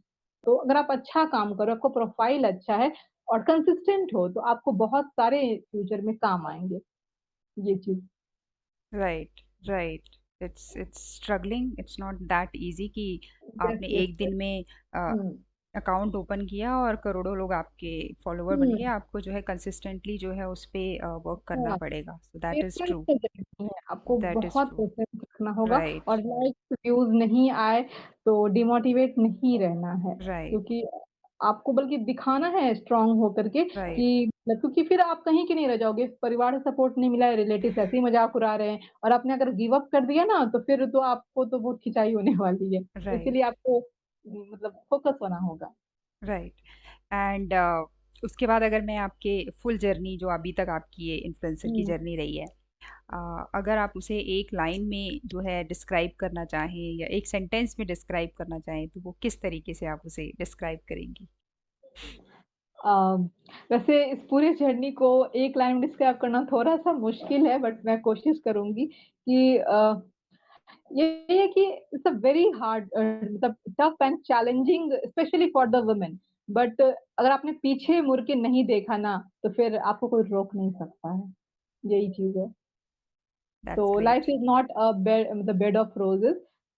Speaker 1: तो अगर आप अच्छा काम करो, आपका प्रोफ़ाइल अच्छा है और कंसिस्टेंट हो, तो आपको बहुत सारे फ्यूचर में काम आएँगे, ये चीज़।
Speaker 2: Right, right. It's struggling, it's not that easy कि
Speaker 1: यस,
Speaker 2: आपने
Speaker 1: यस,
Speaker 2: एक
Speaker 1: यस।
Speaker 2: दिन में अ,
Speaker 1: हुँ,
Speaker 2: अकाउंट ओपन किया और करोड़ों लोग आपके फॉलोवर बन
Speaker 1: हुँ,
Speaker 2: गए। आपको जो है कंसिस्टेंटली जो है उस पे वर्क करना
Speaker 1: हाँ।
Speaker 2: पड़ेगा। So that is
Speaker 1: patience
Speaker 2: true,
Speaker 1: तो ज़रूरी है, आपको
Speaker 2: दैट इज़
Speaker 1: बहुत
Speaker 2: ट्रू।
Speaker 1: पेशेंस रखना होगा
Speaker 2: राइट,
Speaker 1: और लाइक्स व्यूज़ नहीं आए तो डिमोटिवेट नहीं रहना है,
Speaker 2: राइट,
Speaker 1: क्योंकि आपको बल्कि दिखाना है स्ट्रॉन्ग होकर के
Speaker 2: राइट,
Speaker 1: कि मतलब क्योंकि फिर आप कहीं के नहीं रह जाओगे, परिवार से सपोर्ट नहीं मिला है, रिलेटिव्स ऐसे ही मज़ाक उड़ा रहे हैं और आपने अगर गिव अप कर दिया ना, तो फिर तो आपको तो बहुत खिंचाई होने वाली है। तो
Speaker 2: राइट,
Speaker 1: इसीलिए आपको मतलब फोकस होना होगा।
Speaker 2: राइट। एंड उसके बाद अगर मैं आपके फुल जर्नी जो अभी तक आपकी ये इन्फ्लुएंसर की
Speaker 1: हुँ।
Speaker 2: जर्नी रही है, अगर आप उसे एक लाइन में जो है डिस्क्राइब करना चाहें या एक सेंटेंस में डिस्क्राइब करना चाहें, तो वो किस तरीके से आप उसे डिस्क्राइब करेंगी?
Speaker 1: अ, वैसे इस पूरी जर्नी को एक लाइन में डिस्क्राइब करना थोड़ा-सा मुश्किल है, बट मैं कोशिश करूँगी कि ये है कि इट्स अ वेरी हार्ड मतलब tough and challenging specially for the women. But अगर आपने पीछे मुड़ के नहीं देखा ना, तो फिर आपको कोई रोक नहीं सकता है। यही चीज़ है। तो
Speaker 2: that's
Speaker 1: life
Speaker 2: great.
Speaker 1: Is not a bed मतलब बेड ऑफ रोज़ेज़,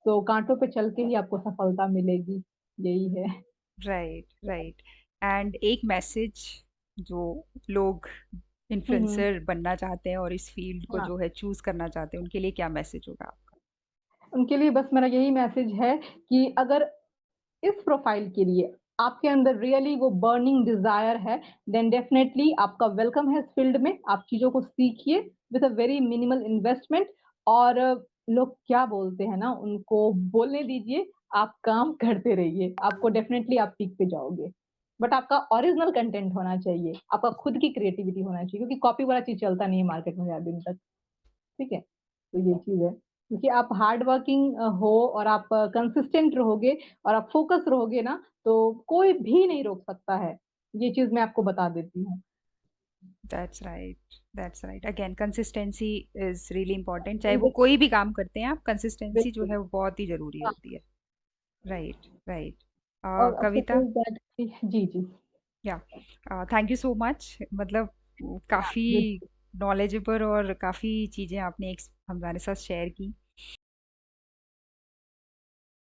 Speaker 1: तो काँटों पे चल के ही आपको सफलता मिलेगी, यही है।
Speaker 2: Right, right. एंड एक मैसेज जो लोग
Speaker 1: हुँ, हुँ।
Speaker 2: इन्फ्लुएंसर बनना चाहते हैं और इस फील्ड को
Speaker 1: हाँ।
Speaker 2: जो है चूज़ करना चाहते हैं, उनके लिए क्या मैसेज होगा आपका?
Speaker 1: उनके लिए बस मेरा यही मैसेज है कि अगर इस प्रोफाइल के लिए आपके अंदर रियली वो बर्निंग डिज़ायर है, देन डेफिनिटली आपका वेलकम है इस फ़ील्ड में। आप चीज़ों को सीखिए with a very minimal investment और लोग क्या बोलते हैं ना, उनको बोलने दीजिए, आप काम करते रहिए। आपको डेफिनिटली आप पीक पे जाओगे। बट आपका ओरिजिनल कंटेंट होना चाहिए, आपका खुद की क्रिएटिविटी होना चाहिए क्योंकि कॉपी वाला चीज़ चलता नहीं है मार्केट में ज़्यादा दिन तक। ठीक है? तो ये चीज़ है। क्योंकि आप हार्ड वर्किंग हो और आप कंसिस्टेंट रहोगे और आप फ़ोकस रहोगे ना, तो कोई भी नहीं रोक सकता है। ये चीज़ मैं आपको बता देती हूँ।
Speaker 2: That's right, that's right. Again consistency is really important, चाहे वो
Speaker 1: बिल्कुल,
Speaker 2: कोई भी काम करते हैं आप, कंसिस्टेंसी जो
Speaker 1: बिल्कुल।
Speaker 2: है वो बहुत ही ज़रूरी
Speaker 1: हाँ,
Speaker 2: होती है। Right, right.
Speaker 1: और अब
Speaker 2: कविता,
Speaker 1: सपोज़ दैट कि जी, जी।
Speaker 2: या थैंक यू सो मच। मतलब
Speaker 1: हाँ,
Speaker 2: काफ़ी
Speaker 1: बिल्कुल।
Speaker 2: नॉलेजेबल और काफ़ी चीज़ें आपने हमारे साथ शेयर की।